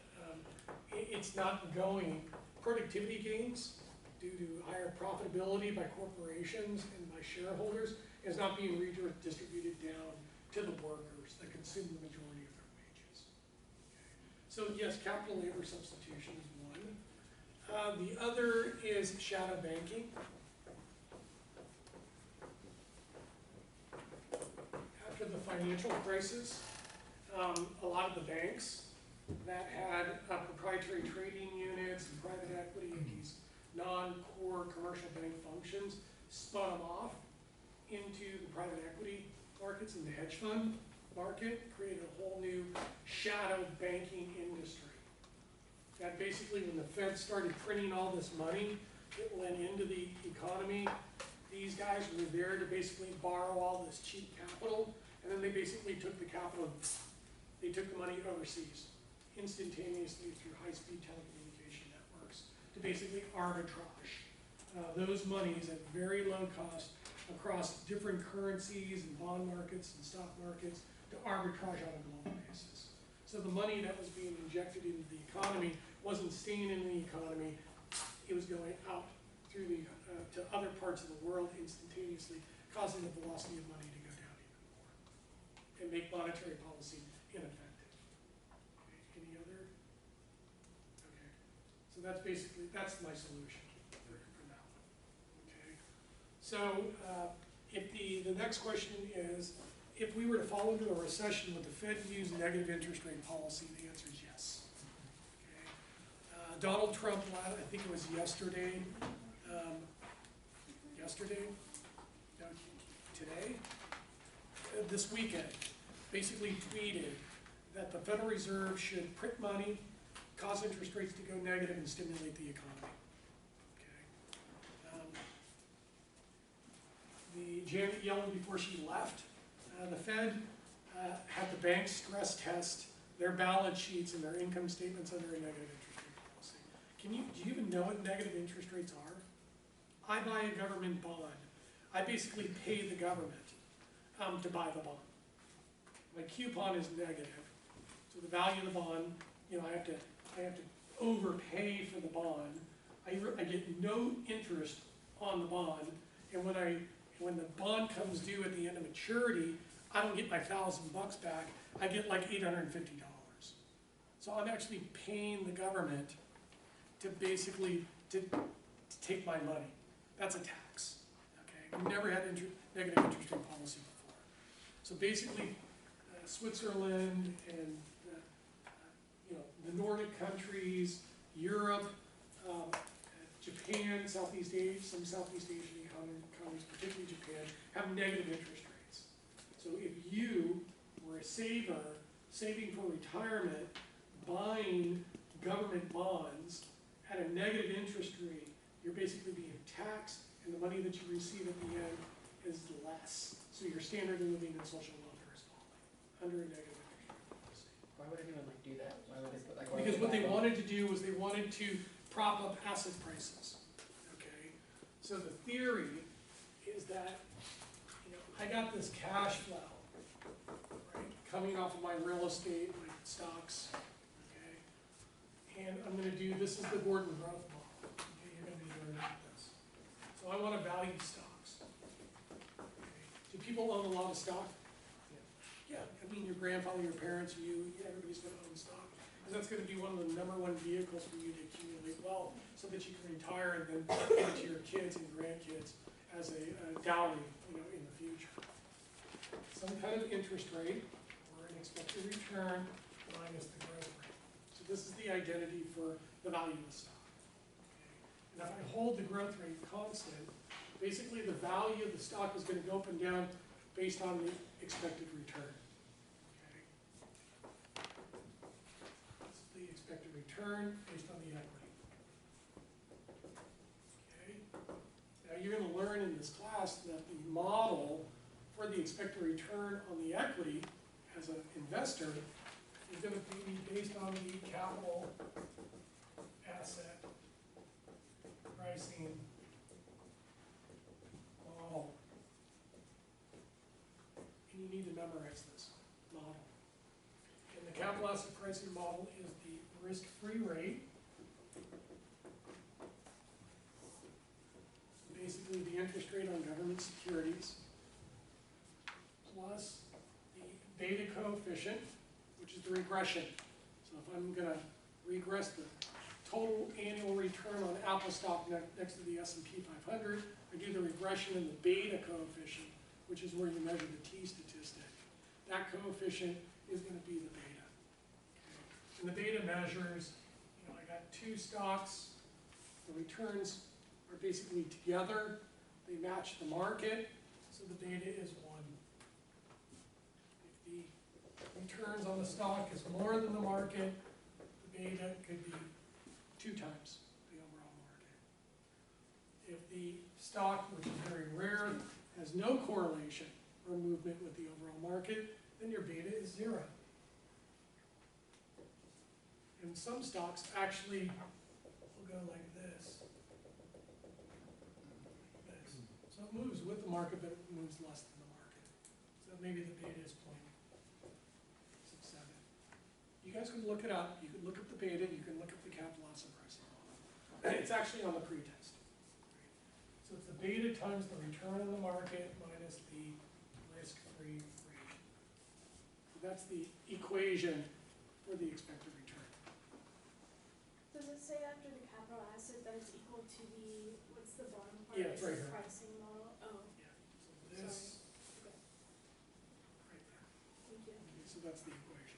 it's not going, productivity gains due to higher profitability by corporations and by shareholders is not being redistributed down to the workers that consume the majority of their wages. Okay. So yes, capital labor substitution is one. The other is shadow banking. After the financial crisis, a lot of the banks that had proprietary trading units and private equity and these non-core commercial bank functions spun them off into the private equity markets and the hedge fund market, created a whole new shadow banking industry. That basically, when the Fed started printing all this money, it went into the economy. These guys were there to basically borrow all this cheap capital, and then they basically took the capital, they took the money overseas instantaneously through high-speed telecommunication networks to basically arbitrage those monies at very low cost across different currencies and bond markets and stock markets to arbitrage on a global basis. So the money that was being injected into the economy wasn't staying in the economy, it was going out through the, to other parts of the world instantaneously, causing the velocity of money to go down even more and make monetary policy ineffective. Okay, any other? Okay, so that's basically, that's my solution for that one. Okay, so if the next question is, if we were to fall into a recession, would the Fed use negative interest rate policy? The answer is yes. Okay. Donald Trump, I think it was yesterday, no, today, this weekend, basically tweeted that the Federal Reserve should print money, cause interest rates to go negative, and stimulate the economy. Okay. Janet Yellen, before she left, the Fed had the banks stress test their balance sheets and their income statements under a negative interest rate policy. Do you even know what negative interest rates are? I buy a government bond. I basically pay the government to buy the bond. My coupon is negative, so the value of the bond, you know, I have to overpay for the bond. I get no interest on the bond, and when the bond comes due at the end of maturity, I don't get my $1,000 back. I get like $850. So I'm actually paying the government to basically to take my money. That's a tax. Okay, we've never had negative interest rate policy before. So basically, Switzerland and you know, the Nordic countries, Europe, Japan, Southeast Asia, some Southeast Asian economies, particularly Japan, have negative interest rates. So if you were a saver, saving for retirement, buying government bonds at a negative interest rate, you're basically being taxed, and the money that you receive at the end is less. So your standard of living and social welfare is falling under a negative interest rate policy. Why would anyone like do that? Why would they put like? Because what they wanted to do was they wanted to prop up asset prices. Okay, so the theory is that, you know, I got this cash flow, right, coming off of my real estate, my stocks, okay, and I'm going to do, this is the Gordon growth model. Okay, you're going to be learning about this. So I want to value stocks. Okay. Do people own a lot of stock? Yeah, I mean your grandfather, your parents, you, everybody's going to own stock. Because that's going to be one of the #1 vehicles for you to accumulate wealth so that you can retire and then give it to your kids and grandkids as a dowry, you know, in the future. Some kind of interest rate or an expected return minus the growth rate. So this is the identity for the value of the stock. Okay. And if I hold the growth rate constant, basically the value of the stock is going to go up and down based on the expected return. Okay. This is the expected return based on the equity. Okay. Now you're going to learn in this class that the model for the expected return on the equity as an investor is going to be based on the capital asset pricing model. And you need to memorize this model. And the capital asset pricing model is the risk-free rate. Basically the interest rate on government securities plus the beta coefficient, which is the regression. So if I'm going to regress the total annual return on Apple stock next to the S&P 500, I do the regression in the beta coefficient, which is where you measure the T statistic. That coefficient is going to be the beta. Okay. And the beta measures, you know, I got two stocks, the returns are basically together, they match the market, so the beta is 1. If the returns on the stock is more than the market, the beta could be 2 times the overall market. If the stock, which is very rare, has no correlation or movement with the overall market, then your beta is 0. And some stocks actually will go like this. So it moves with the market, but it moves less than the market. So maybe the beta is 0.67. guys can look it up, you can look up the beta, you can look up the capital asset pricing model. It's actually on the pretest. So it's the beta times the return on the market minus the risk-free rate. So that's the equation for the expected return. Does it say after the capital asset that it's equal to the, what's the bottom part? Yeah, it's right the here. pricing model? Oh, Yeah. So this, okay, right there. thank you. Okay, so that's the equation.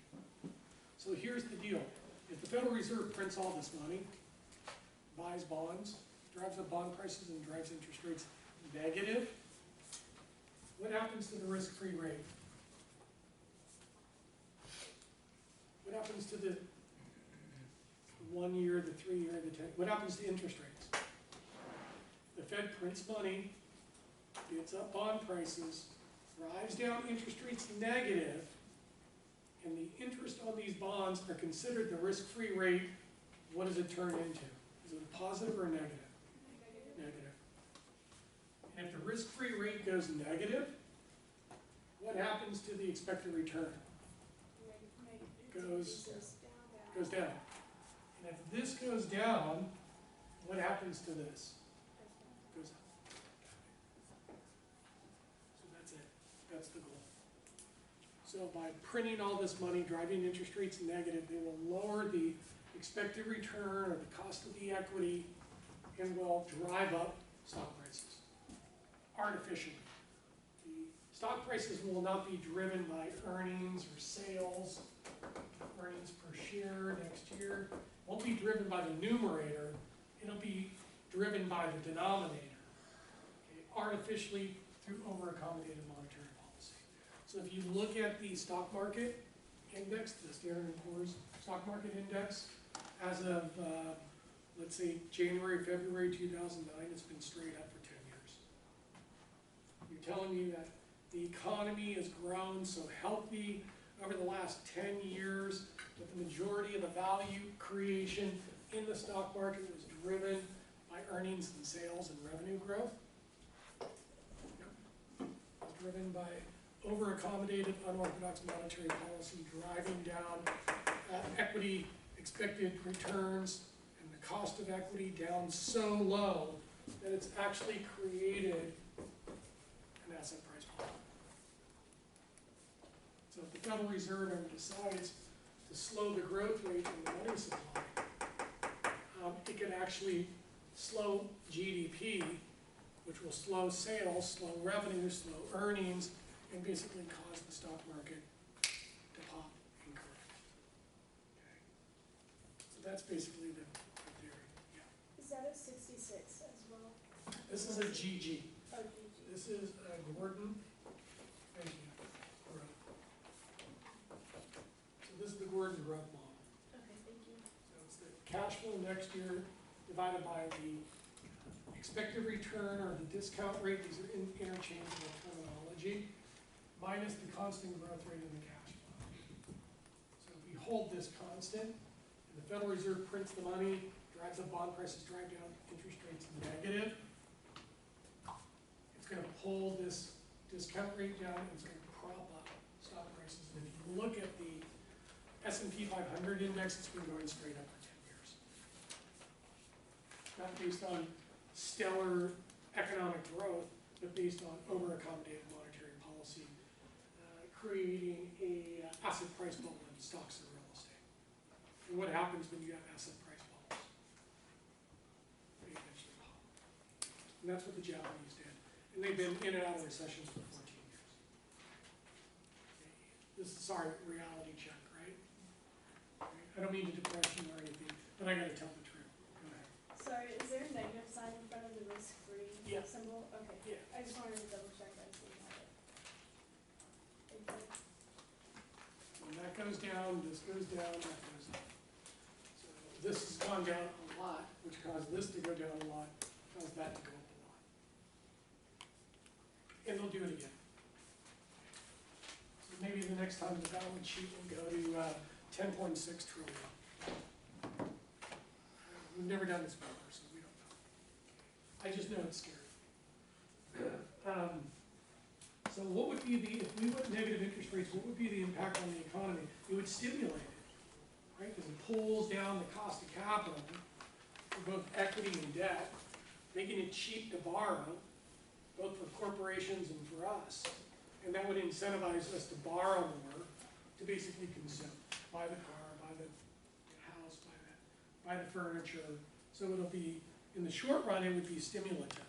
So here's the deal. If the Federal Reserve prints all this money, buys bonds, drives up bond prices and drives interest rates negative, what happens to the risk-free rate? What happens to the 1 year, the 3 year, the 10? What happens to interest rates? The Fed prints money, gets up bond prices, drives down interest rates negative, and the interest on these bonds are considered the risk-free rate. What does it turn into? Is it a positive or a negative? Negative. And if the risk-free rate goes negative, what happens to the expected return? Goes down. And if this goes down, what happens to this? Goes up. So that's it. That's the goal. So by printing all this money, driving interest rates negative, they will lower the expected return or the cost of the equity and will drive up stock prices artificially. The stock prices will not be driven by earnings or sales, earnings per share next year. Won't be driven by the numerator, it'll be driven by the denominator, okay, artificially through over-accommodated monetary policy. So if you look at the stock market index, the Standard & Poor's stock market index, as of, let's say, January, February 2009, it's been straight up for 10 years. You're telling me that the economy has grown so healthy over the last 10 years, that the majority of the value creation in the stock market was driven by earnings and sales and revenue growth? It was driven by over-accommodated, unorthodox monetary policy, driving down equity expected returns and the cost of equity down so low that it's actually created an asset price problem. So if the Federal Reserve ever decides to slow the growth rate in the money supply, it can actually slow GDP, which will slow sales, slow revenue, slow earnings, and basically cause the stock market to pop and correct. Okay. So that's basically the theory. Yeah. Is that a 66 as well? This is a GG. Oh, GG. This is a Gordon. Thank you. Growth. So this is the Gordon growth model. Okay, thank you. So it's the cash flow next year divided by the expected return or the discount rate. These are interchangeable terminology. Minus the constant growth rate in the cash flow. So if we hold this constant, and the Federal Reserve prints the money, drives up bond prices, drive down interest rates negative, it's going to pull this discount rate down, and it's going to prop up stock prices. And if you look at the S&P 500 index, it's been going straight up for 10 years. Not based on stellar economic growth, but based on over-accommodated monetary policy, creating a asset price bubble in stocks and real estate. And what happens when you have asset price bubbles? They eventually pop. And that's what the Japanese did. And they've been in and out of recessions for 14 years. This is, sorry, reality check, right? I don't mean to depress you or anything, but I gotta tell the truth. Go ahead. Sorry, is there a negative sign in front of the risk-free Yeah. symbol? Okay. Yeah. I just wanted to double check that I didn't have it. Thank you. When that goes down, this goes down, that goes up. So this has gone down a lot, which caused this to go down a lot, caused that to go up a lot. And they'll do it again. So maybe the next time the balance sheet will go to 10.6 trillion. We've never done this before, so we don't know. I just know it's scary. So what would be the, if we went negative interest rates, what would be the impact on the economy? It would stimulate it. It would stimulate the economy. It would drive up the right? Because it pulls down the cost of capital for both equity and debt, making it cheap to borrow, both for corporations and for us. And that would incentivize us to borrow more, to basically consume, buy the car, buy the house, buy the furniture. So it'll be, in the short run, it would be stimulative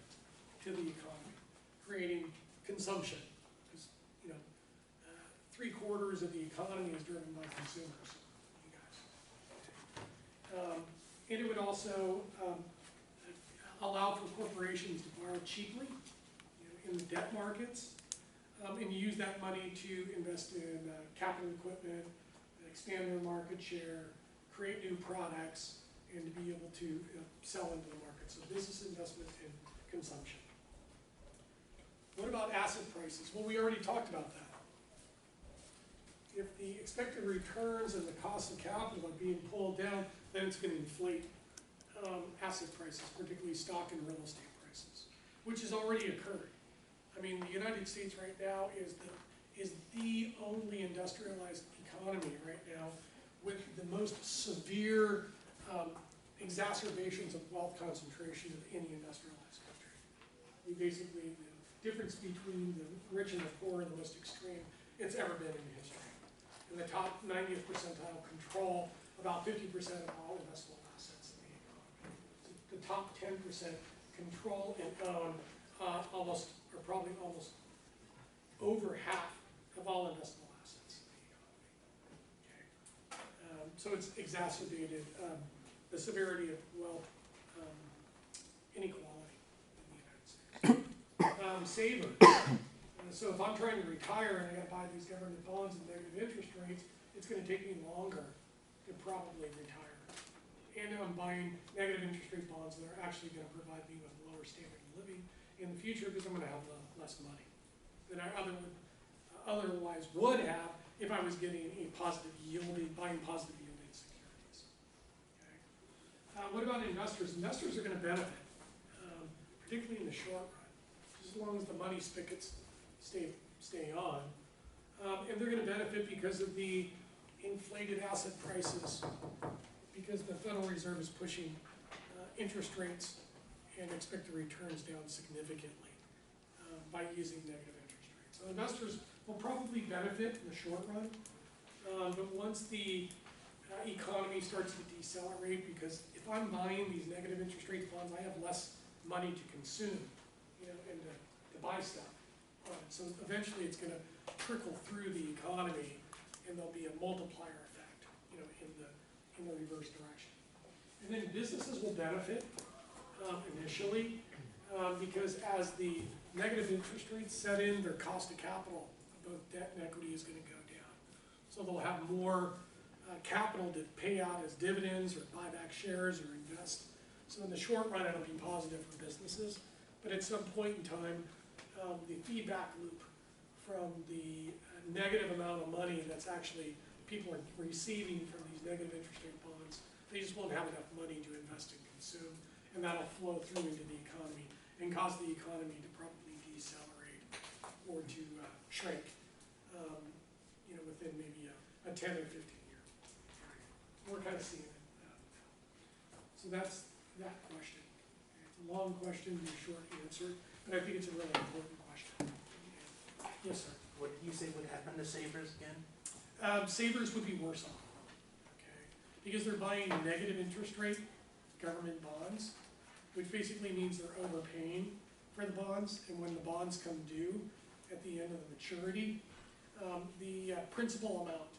to the economy, creating consumption. Because, you know, 3/4 of the economy is driven by consumers, you guys. And it would also allow for corporations to borrow cheaply, you know, in the debt markets, and use that money to invest in capital equipment, expand their market share, create new products, and to be able to sell into the market. So business investment and consumption. What about asset prices? Well, we already talked about that. If the expected returns and the cost of capital are being pulled down, then it's going to inflate asset prices, particularly stock and real estate prices, which has already occurred. I mean, the United States right now is the only industrialized economy right now with the most severe exacerbations of wealth concentration of any industrialized country. You basically, the difference between the rich and the poor and the most extreme it's ever been in history. And the top 90th percentile control about 50% of all investable assets in the economy. So the top 10% control and own probably almost over half of all investable assets in the economy. Okay. So it's exacerbated the severity of wealth inequality in the United States. Savers. So if I'm trying to retire and I got to buy these government bonds and negative interest rates, it's going to take me longer to probably retire. And I'm buying negative interest rate bonds that are actually going to provide me with a lower standard of living in the future because I'm going to have less money than I otherwise would have if I was getting a positive yielding, buying positive yielding securities. Okay. What about investors? Investors are going to benefit, particularly in the short run, as long as the money spigots stay on. And they're going to benefit because of the inflated asset prices, because the Federal Reserve is pushing interest rates and expected returns down significantly by using negative interest rates. So investors will probably benefit in the short run, but once the economy starts to decelerate, because if I'm buying these negative interest rate bonds, I have less money to consume, you know, and to buy stuff. So eventually it's going to trickle through the economy, and there'll be a multiplier effect, you know, in the reverse direction. And then businesses will benefit initially because as the negative interest rates set in, their cost of capital, both debt and equity, is going to go down. So they'll have more capital to pay out as dividends or buy back shares or invest. So in the short run, it'll be positive for businesses. But at some point in time, the feedback loop from the negative amount of money that's actually people are receiving from these negative interest rate bonds, they just won't have enough money to invest and consume, and that'll flow through into the economy and cause the economy to probably decelerate or to shrink, you know, within maybe a 10 or 15 year period. We're kind of seeing it now. So that's that question. It's a long question, a short answer, but I think it's a really important question. Yes, sir. What did you say would happen to savers again? Savers would be worse off, okay? Because they're buying negative interest rate government bonds, which basically means they're overpaying for the bonds, and when the bonds come due at the end of the maturity, the principal amount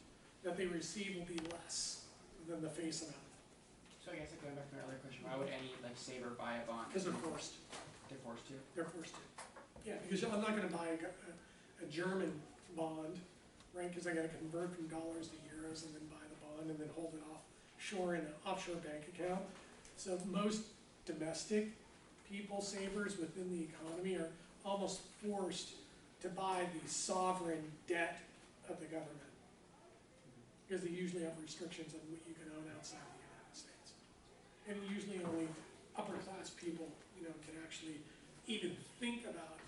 that they receive will be less than the face amount. So I guess going back to my earlier question, why would any saver buy a bond? Because they're forced. They're forced to? They're forced to. Yeah, because I'm not gonna buy a German bond, right? Because I gotta convert from dollars to euros and then buy the bond and then hold it offshore in an offshore bank account. So most domestic people, savers within the economy, are almost forced to buy the sovereign debt of the government. Because they usually have restrictions on what you can own outside the United States. And usually only upper class people, you know, can actually even think about,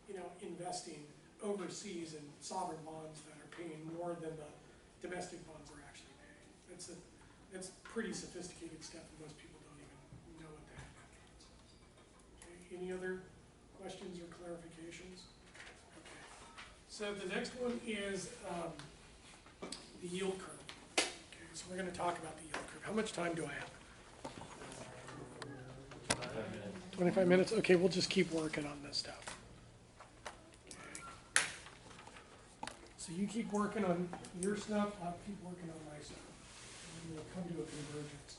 you know, investing overseas in sovereign bonds that are paying more than the domestic bonds are actually paying. That's That's pretty sophisticated stuff, and most people don't even know what the heck that means. Okay, any other questions or clarifications? Okay. So the next one is the yield curve. Okay, so we're going to talk about the yield curve. How much time do I have? 25 minutes? Okay, we'll just keep working on this stuff. Okay. So you keep working on your stuff, I'll keep working on my stuff. And we'll come to a convergence.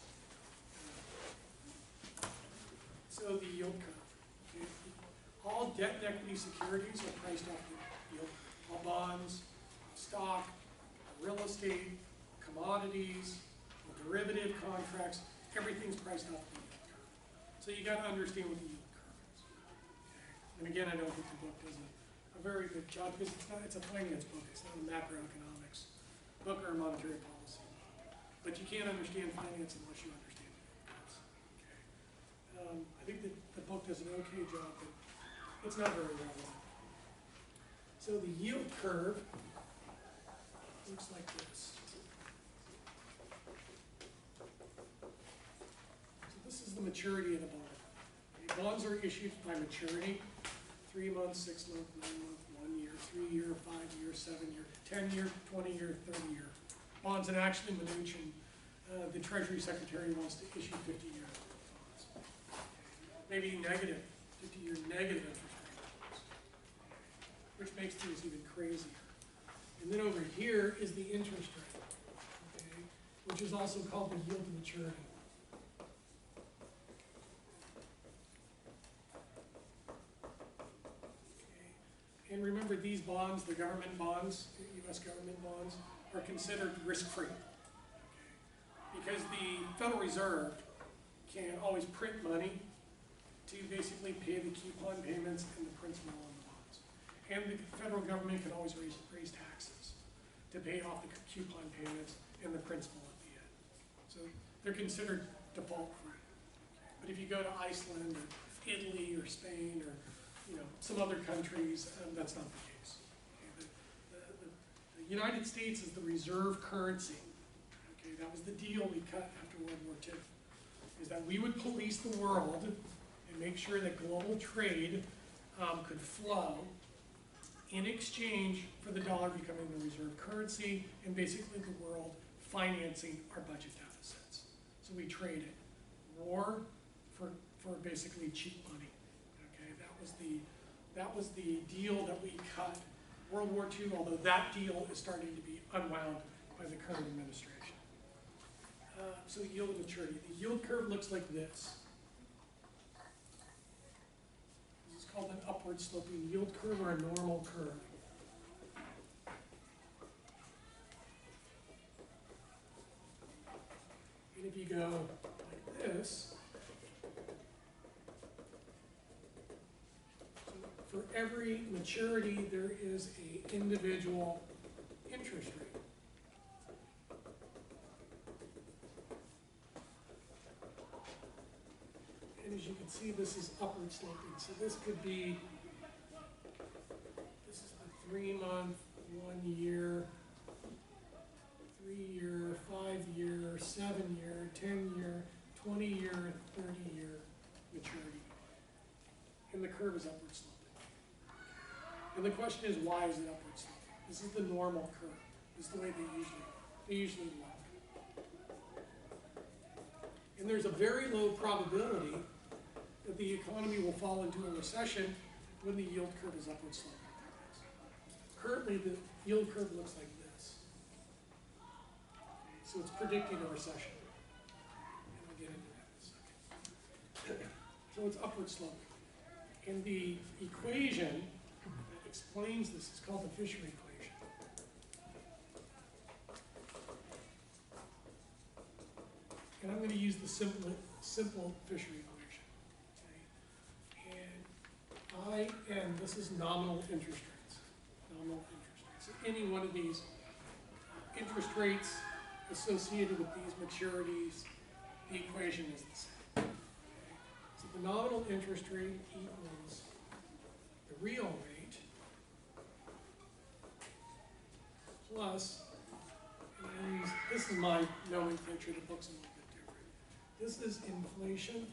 So the yield curve. Okay. All debt and equity securities are priced off the yield curve. All bonds, stock, real estate, commodities, derivative contracts, everything's priced off the yield curve. So you got to understand what the yield curve is. Okay. And again, I don't think the book does a very good job because it's a finance book. It's not a macroeconomics book or a monetary policy. But you can't understand finance unless you understand the yield curves. Okay. I think that the book does an okay job, but it's not very relevant. So the yield curve looks like this. So this is the maturity of the bond. Okay, bonds are issued by maturity, 3 months, 6 months, 9 months, 1 year, 3 year, 5 year, 7 year, 10 year, 20 year, 30 year. Bonds, and actually Mnuchin, the Treasury Secretary wants to issue 50-year bonds. Maybe negative, 50-year negative interest rate bonds, which makes things even crazier. And then over here is the interest rate, okay, which is also called the yield to maturity. Okay. And remember, these bonds, the government bonds, the U.S. government bonds, are considered risk-free. Okay. Because the Federal Reserve can always print money to basically pay the coupon payments and the principal on the bonds. And the federal government can always raise taxes to pay off the coupon payments and the principal at the end. So they're considered default-free. But if you go to Iceland or Italy or Spain or some other countries, that's not the case. Okay. The United States is the reserve currency. Okay, that was the deal we cut after World War II. Is that we would police the world and make sure that global trade could flow in exchange for the dollar becoming the reserve currency and basically the world financing our budget deficits. So we traded war for basically cheap money. Okay, that was the deal that we cut World War II, although that deal is starting to be unwound by the current administration. So yield and maturity. The yield curve looks like this. This is called an upward sloping yield curve or a normal curve. And if you go like this, so for every maturity there is an individual interest rate. And as you can see, this is upward sloping. So this could be, this is the 3 month, 1 year, 3 year, 5 year, 7 year, 10 year, 20 year, 30 year maturity. And the curve is upward sloping. And the question is, why is it upward sloping? This is the normal curve. This is the way they usually look. And there's a very low probability that the economy will fall into a recession when the yield curve is upward sloping. Currently, the yield curve looks like this. So it's predicting a recession. And I'll get into that in a second. So it's upward sloping. And the equation that explains this is called the Fisher equation. And I'm going to use the simple Fisher equation. Okay? And this is nominal interest rates. Nominal interest rates. So any one of these interest rates associated with these maturities, the equation is the same. Okay? So the nominal interest rate equals the real rate plus, and I use this this is my nomenclature that looks a little bit different. This is inflation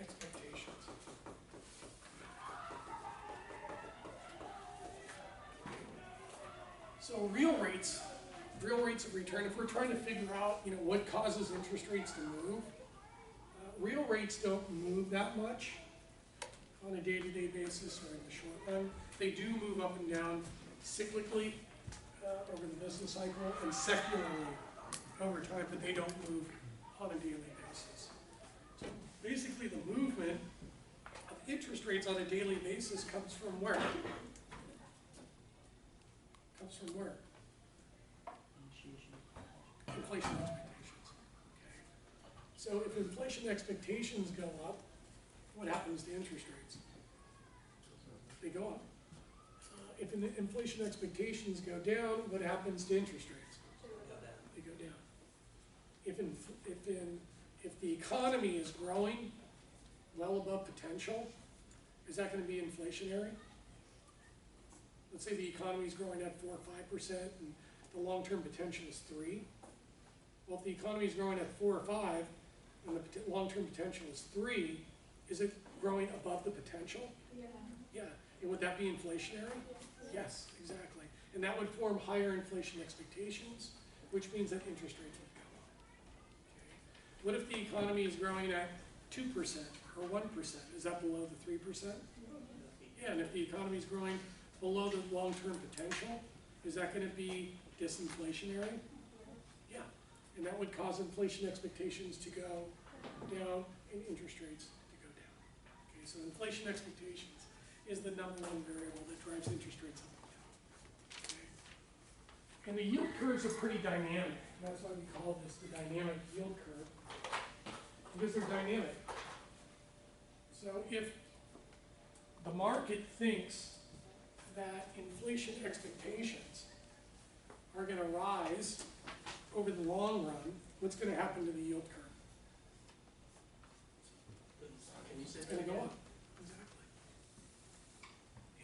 expectations. So real rates of return, if we're trying to figure out, what causes interest rates to move, real rates don't move that much on a day-to-day basis or in the short run. They do move up and down cyclically over the business cycle and secularly over time, but they don't move on a daily basis. So basically the movement of interest rates on a daily basis comes from where? Comes from where? Inflation expectations. Okay. So if inflation expectations go up, what happens to interest rates? They go up. If inflation expectations go down, what happens to interest rates? They go down. If the economy is growing well above potential, is that going to be inflationary? Let's say the economy is growing at 4 or 5% and the long-term potential is 3. Well, if the economy is growing at 4 or 5 and the long-term potential is 3, is it growing above the potential? Yeah. Yeah. And would that be inflationary? Yes, exactly. And that would form higher inflation expectations, which means that interest rates would go up. Okay. What if the economy is growing at 2% or 1%? Is that below the 3%? Yeah, and if the economy is growing below the long-term potential, is that going to be disinflationary? Yeah. And that would cause inflation expectations to go down and interest rates to go down. Okay, so inflation expectations is the #1 variable that drives interest rates up and down. Okay. And the yield curves are pretty dynamic. That's why we call this the dynamic yield curve, because they're dynamic. So if the market thinks that inflation expectations are going to rise over the long run, what's going to happen to the yield curve? It's going to go up.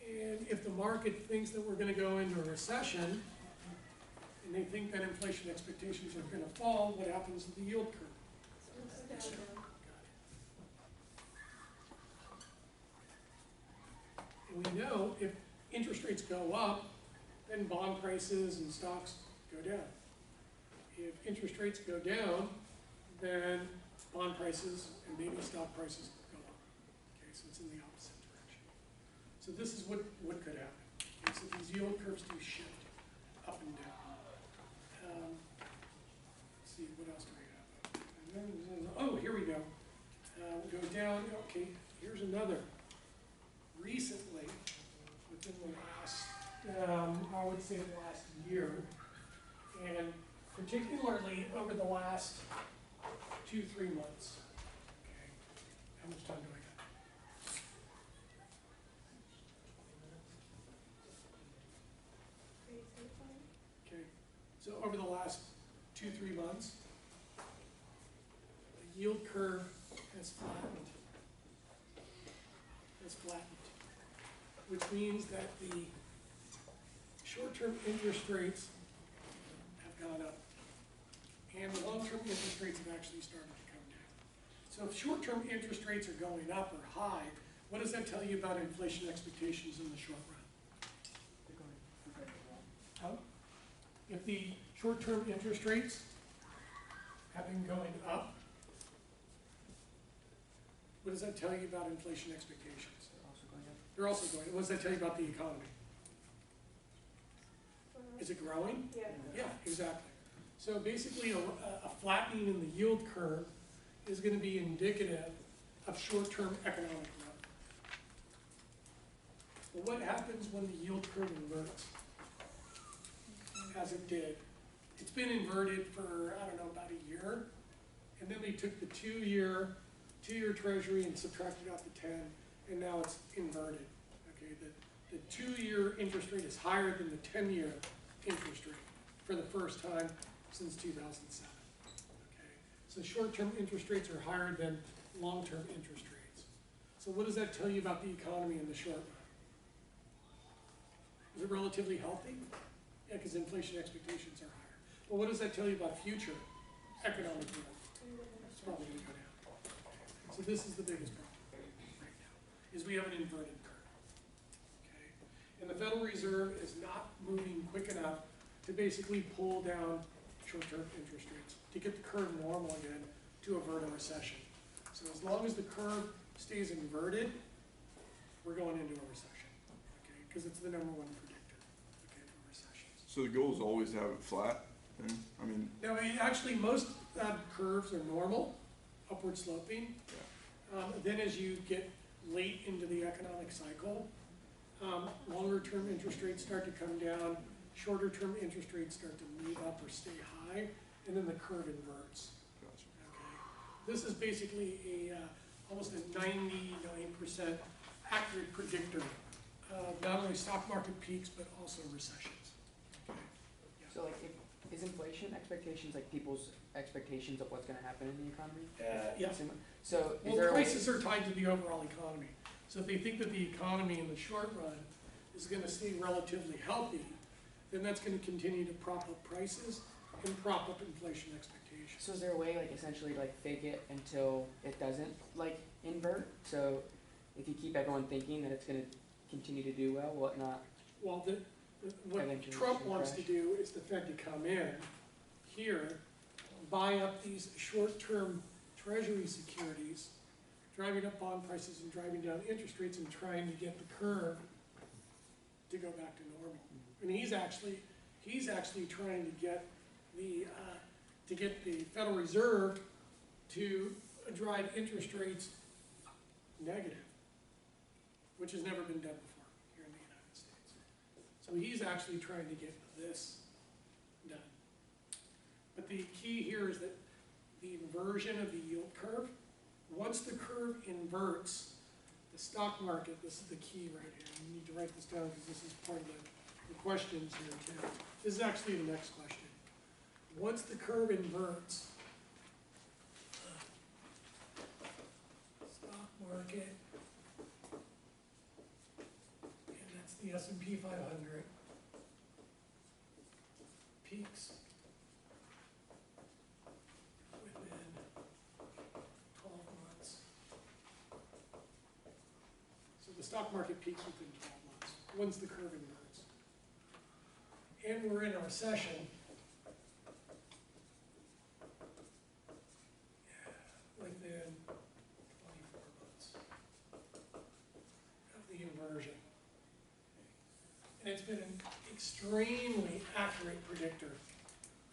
And if the market thinks that we're going to go into a recession, and they think that inflation expectations are going to fall, what happens to the yield curve? And we know if interest rates go up, then bond prices and stocks go down. If interest rates go down, then bond prices and maybe stock prices go up. Okay, so it's in the opposite direction. So this is what could happen. Okay, so these yield curves do shift up and down. Let's see, what else do we have? Oh, here we go. We'll go down. Okay, here's another. Recently, within the last, I would say the last year, and particularly over the last 2-3 months. Okay, how much time do I got? Okay, so over the last 2-3 months, the yield curve has flattened. Which means that the short-term interest rates have gone up, and the long-term interest rates have actually started to come down. So if short-term interest rates are going up or high, what does that tell you about inflation expectations in the short run? If the short-term interest rates have been going up, what does that tell you about inflation expectations? They're also going. What does that tell you about the economy? Is it growing? Yeah. Yeah, exactly. So basically a flattening in the yield curve is going to be indicative of short-term economic growth. But what happens when the yield curve inverts? As it did. It's been inverted for, I don't know, about a year. And then they took the two-year treasury and subtracted out the 10. And now it's inverted. Okay, the 2-year interest rate is higher than the 10-year interest rate for the first time since 2007. Okay, so short-term interest rates are higher than long-term interest rates. So what does that tell you about the economy in the short run? Is it relatively healthy? Yeah, because inflation expectations are higher. Well, what does that tell you about future economic growth? It's probably gonna go down. So this is the biggest problem right now, is we have an inverted curve. Okay? And the Federal Reserve is not moving quick enough to basically pull down short-term interest rates, to get the curve normal again, to avert a recession. So as long as the curve stays inverted, we're going into a recession, okay? Because it's the number one predictor, okay, for recessions. So the goal is always to have it flat, then? I mean, Now, actually, most curves are normal, upward sloping. Then as you get late into the economic cycle, longer-term interest rates start to come down, shorter-term interest rates start to move up or stay high, and then the curve inverts. gotcha. Okay. This is basically almost a 99% accurate predictor of not only stock market peaks, but also recessions. Okay. So like, is inflation expectations like people's expectations of what's gonna happen in the economy? Yeah. So is Well, there a way? prices are tied to the overall economy. So if they think that the economy in the short run is gonna stay relatively healthy, then that's gonna continue to prop up prices and prop up inflation expectations. So is there a way, like, essentially, like, fake it until it doesn't, like, invert? So if you keep everyone thinking that it's gonna continue to do well, will it not? Well, what Eventually Trump it's gonna wants to crash. do is the Fed to come in here, buy up these short-term treasury securities, driving up bond prices and driving down interest rates and trying to get the curve to go back to normal. And he's actually trying to get the Federal Reserve to drive interest rates negative, which has never been done before here in the United States. So he's actually trying to get this done. But the key here is that the inversion of the yield curve, once the curve inverts, the stock market, this is the key right here. You need to write this down because this is part of the questions here too. This is actually the next question. Once the curve inverts, stock market, and that's the S&P 500, peaks within 12 months. So the stock market peaks within 12 months, once the curve inverts. And we're in a recession. Within 24 months of the inversion. And it's been an extremely accurate predictor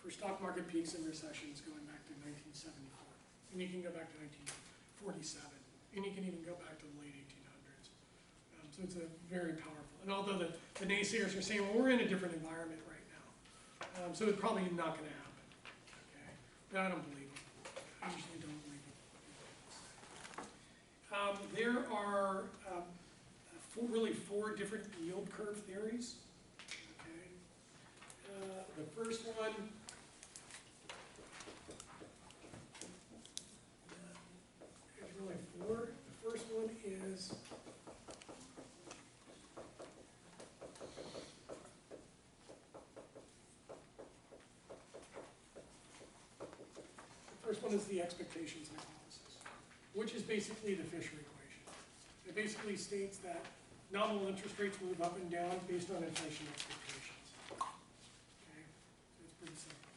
for stock market peaks and recessions going back to 1974. And you can go back to 1947. And you can even go back to the late 1800s. So it's a very powerful. And although the naysayers are saying, well, we're in a different environment right now. So it's probably not going to happen. Okay? But I don't believe it. I usually don't believe it. There are really four different yield curve theories. Okay. The first one, there's really four. The first one is the expectations hypothesis, which is basically the Fisher equation. It basically states that nominal interest rates move up and down based on inflation expectations. Okay, so it's pretty simple.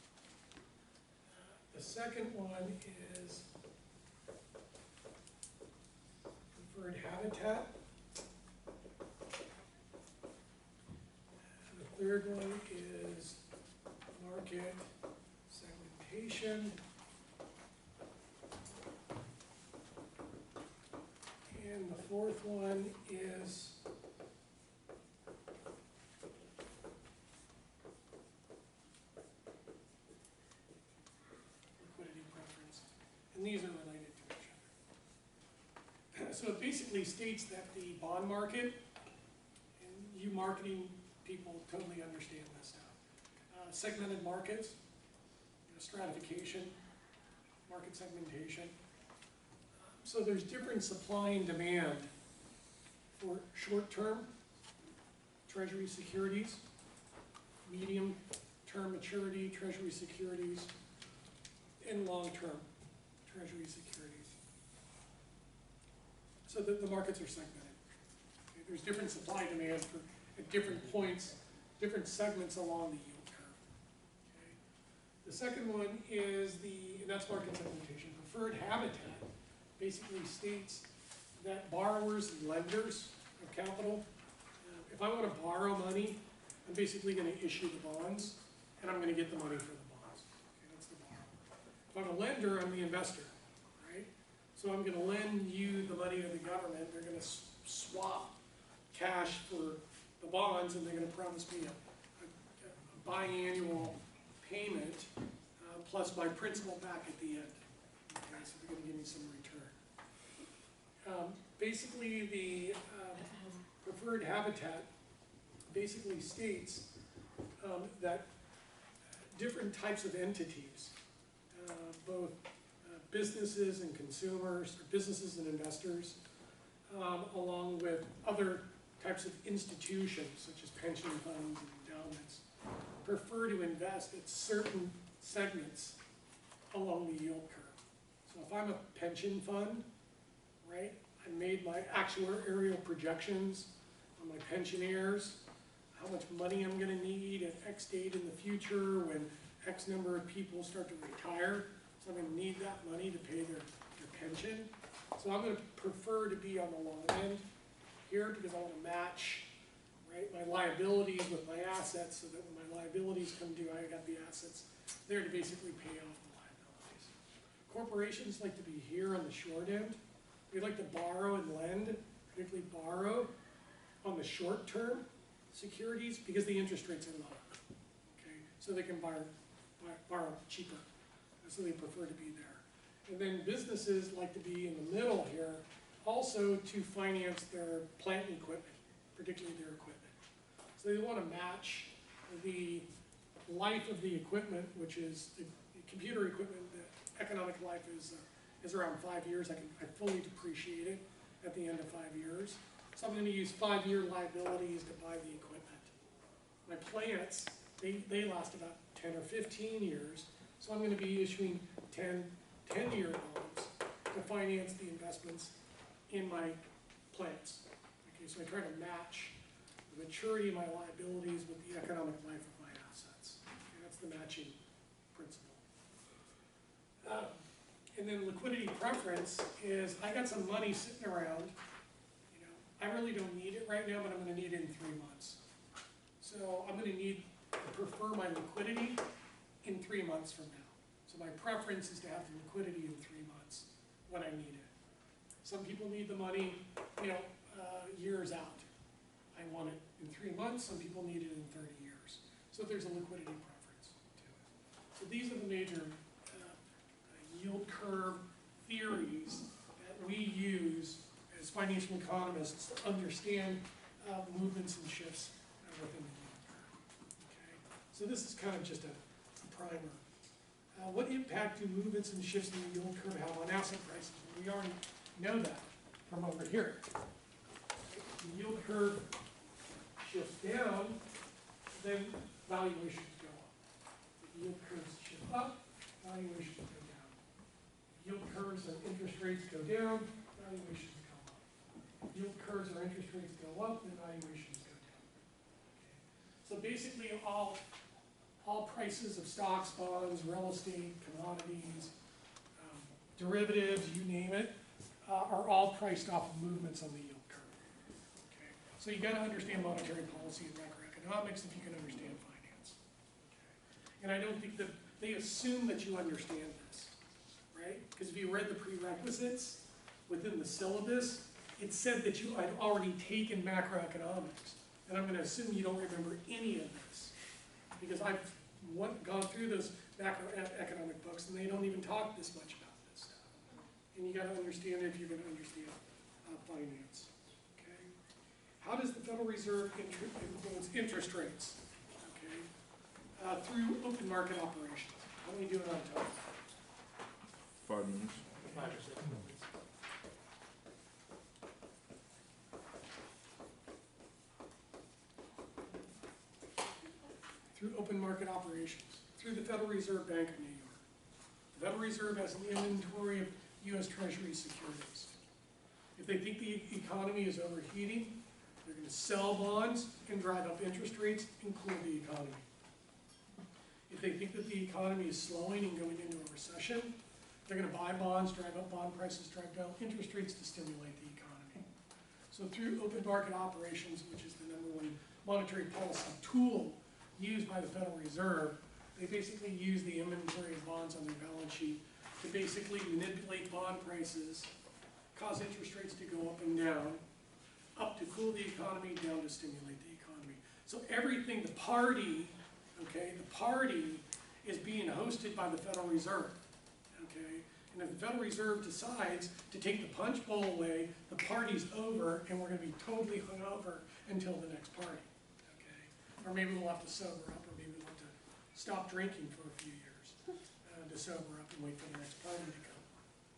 The second one is preferred habitat. The third one is market segmentation. And the fourth one is liquidity preference. And these are related to each other. So it basically states that the bond market, and you marketing people totally understand this stuff. Segmented markets, stratification, market segmentation. So there's different supply and demand for short-term treasury securities, medium term maturity, treasury securities, and long-term treasury securities. So the markets are segmented. Okay, there's different supply demand for, at different points, different segments along the yield curve. Okay. The second one is and that's market segmentation. Preferred habitat basically states that borrowers and lenders of capital, if I want to borrow money, I'm basically going to issue the bonds, and I'm going to get the money for the bonds. Okay, that's the borrower. If I'm a lender, I'm the investor, right? So I'm going to lend you the money to the government. They're going to swap cash for the bonds, and they're going to promise me a biannual payment plus my principal back at the end. Okay, so they're going to give me some return. Basically, the preferred habitat basically states that different types of entities, both businesses and consumers, or businesses and investors, along with other types of institutions, such as pension funds and endowments, prefer to invest at certain segments along the yield curve. So if I'm a pension fund, right, I made my actuarial projections on my pensioners, how much money I'm gonna need at X date in the future when X number of people start to retire. So I'm gonna need that money to pay their pension. So I'm gonna prefer to be on the long end here because I wanna match, right, my liabilities with my assets so that when my liabilities come due, I got the assets there to basically pay off the liabilities. Corporations like to be here on the short end. They like to borrow and lend, particularly borrow on the short term securities because the interest rates are low. Okay, so they can borrow cheaper. So they prefer to be there. And then businesses like to be in the middle here, also to finance their plant and equipment, particularly their equipment. So they want to match the life of the equipment, which is the computer equipment. The economic life is around 5 years. I fully depreciate it at the end of 5 years. So I'm going to use 5-year liabilities to buy the equipment. My plants, they last about 10 or 15 years. So I'm going to be issuing 10-year loans to finance the investments in my plants. Okay, so I try to match the maturity of my liabilities with the economic life of my assets. Okay, that's the matching principle. And then liquidity preference is I got some money sitting around. You know, I really don't need it right now, but I'm going to need it in 3 months. So I'm going to need to prefer my liquidity in 3 months from now. So my preference is to have the liquidity in 3 months when I need it. Some people need the money, you know, years out. I want it in 3 months. Some people need it in 30 years. So there's a liquidity preference to it. So these are the major yield curve theories that we use as financial economists to understand movements and shifts within the yield curve. Okay? So this is kind of just a primer. What impact do movements and shifts in the yield curve have on asset prices? Well, we already know that from over here. The yield curve shifts down, then valuations go up. The yield curves shift up, valuations go down. Yield curves and interest rates go down, valuations go up. Yield curves or interest rates go up, then valuations go down. Okay. So basically all prices of stocks, bonds, real estate, commodities, derivatives, you name it, are all priced off of movements on the yield curve. Okay. So you got to understand monetary policy and macroeconomics if you can understand finance. Okay. And I don't think that they assume that you understand this, right? Because if you read the prerequisites within the syllabus, it said that you had already taken macroeconomics. And I'm going to assume you don't remember any of this because I've gone through those macroeconomic books and they don't even talk this much about this stuff. And you got to understand it if you're going to understand finance. Okay. How does the Federal Reserve influence interest rates? Okay. Through open market operations. How many do it on time? 5 minutes. 5 or 6 minutes. Through through open market operations, through the Federal Reserve Bank of New York. The Federal Reserve has an inventory of U.S. Treasury securities. If they think the economy is overheating, they're going to sell bonds and drive up interest rates and cool the economy. If they think that the economy is slowing and going into a recession, they're going to buy bonds, drive up bond prices, drive down interest rates to stimulate the economy. So through open market operations, which is the #1 monetary policy tool used by the Federal Reserve, they basically use the inventory of bonds on their balance sheet to basically manipulate bond prices, cause interest rates to go up and down, up to cool the economy, down to stimulate the economy. So everything, the party is being hosted by the Federal Reserve, okay? And if the Federal Reserve decides to take the punch bowl away, the party's over, and we're gonna be totally hungover until the next party, okay? Or maybe we'll have to sober up, or maybe we'll have to stop drinking for a few years to sober up and wait for the next party to come,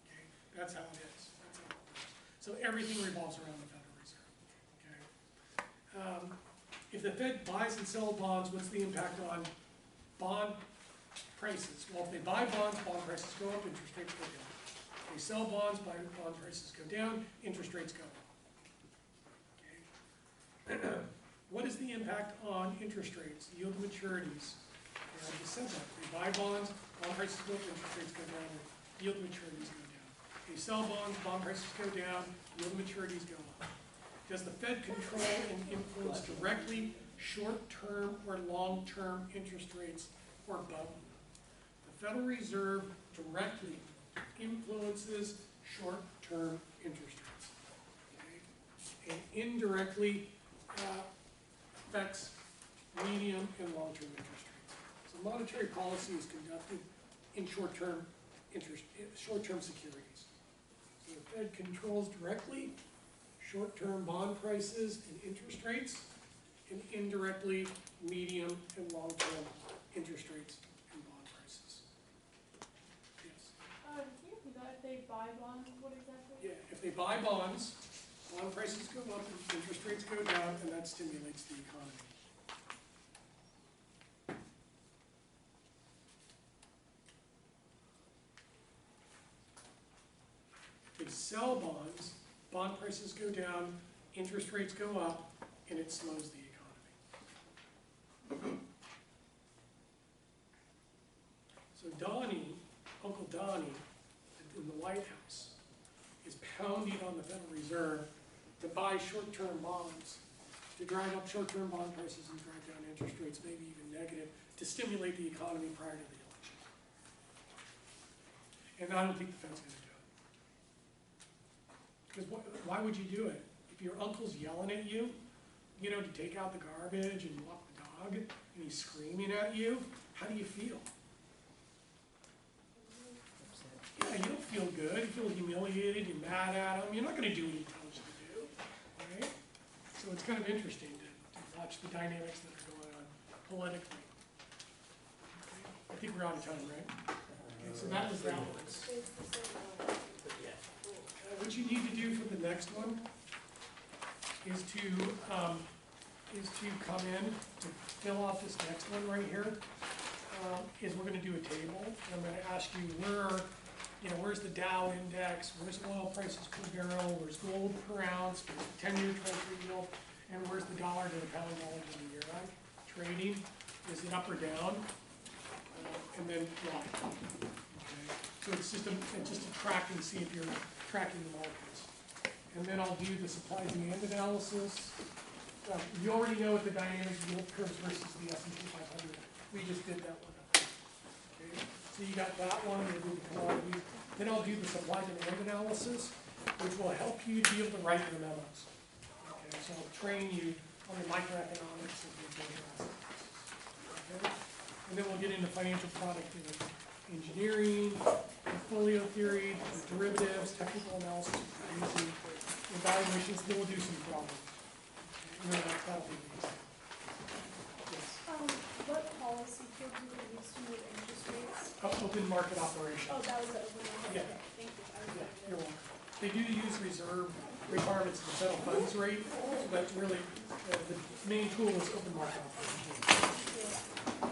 okay? That's how it is. That's how it works. So everything revolves around the Federal Reserve, okay? If the Fed buys and sells bonds, what's the impact on bond prices? Well, if they buy bonds, bond prices go up, interest rates go down. If they sell bonds, bond prices go down, interest rates go up. Okay. What is the impact on interest rates, yield maturities? I just said that. If they buy bonds, bond prices go up, interest rates go down, yield maturities go down. If they sell bonds, bond prices go down, yield maturities go up. Does the Fed control and influence directly short-term or long-term interest rates or both? The Federal Reserve directly influences short-term interest rates, okay? And indirectly affects medium and long-term interest rates. So monetary policy is conducted in short-term securities. So the Fed controls directly short-term bond prices and interest rates, and indirectly medium and long-term interest rates and bond prices. Yes? Can you repeat that? If they buy bonds, what exactly? Yeah, if they buy bonds, bond prices go up and interest rates go down, and that stimulates the economy. If they sell bonds, bond prices go down, interest rates go up, and it slows the economy. So Donnie, Uncle Donnie, in the White House, is pounding on the Federal Reserve to buy short-term bonds, to drive up short-term bond prices and drive down interest rates, maybe even negative, to stimulate the economy prior to the election. And I don't think the Fed's going to do it. Because why would you do it? If your uncle's yelling at you, you know, to take out the garbage and walk the dog, and he's screaming at you, how do you feel? Yeah, you don't feel good, you feel humiliated, you're mad at him, you're not going to do what he tells you to do, right? So it's kind of interesting to watch the dynamics that are going on politically. Okay. I think we're out of time, right? Okay, so that was that one. What you need to do for the next one is to come in to fill out this next one right here. Is we're going to do a table. And I'm going to ask you where's the Dow index, where's oil prices per barrel, where's gold per ounce, where's the 10-year Treasury yield, and where's the dollar to the pound dollars in the euro trading? Is it up or down? And then why? Okay. So it's just a track and see if you're tracking the markets. And then I'll do the supply and demand analysis. You already know what the dynamic yield curves versus the S&P 500. We just did that one. Okay. So you got that one, we'll do the commodities. Then I'll do the supply and demand analysis, which will help you be able to write your memos. Okay. So I'll train you on the microeconomics of the assets. Okay. And then we'll get into financial product engineering, portfolio theory, derivatives, technical analysis, evaluations, then we'll do some problems. And then that'll be easy. Yes. What policy could you use to move interest rates? Open market operations. Oh, that was the open market? Yeah. Okay, thank you. Yeah, you're welcome. They do use reserve requirements of the federal funds rate, so that's really, the main tool is open market operations. Thank you.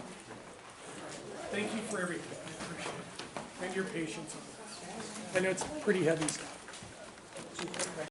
Thank you for everything, I appreciate it, and your patience on this. I know it's pretty heavy stuff.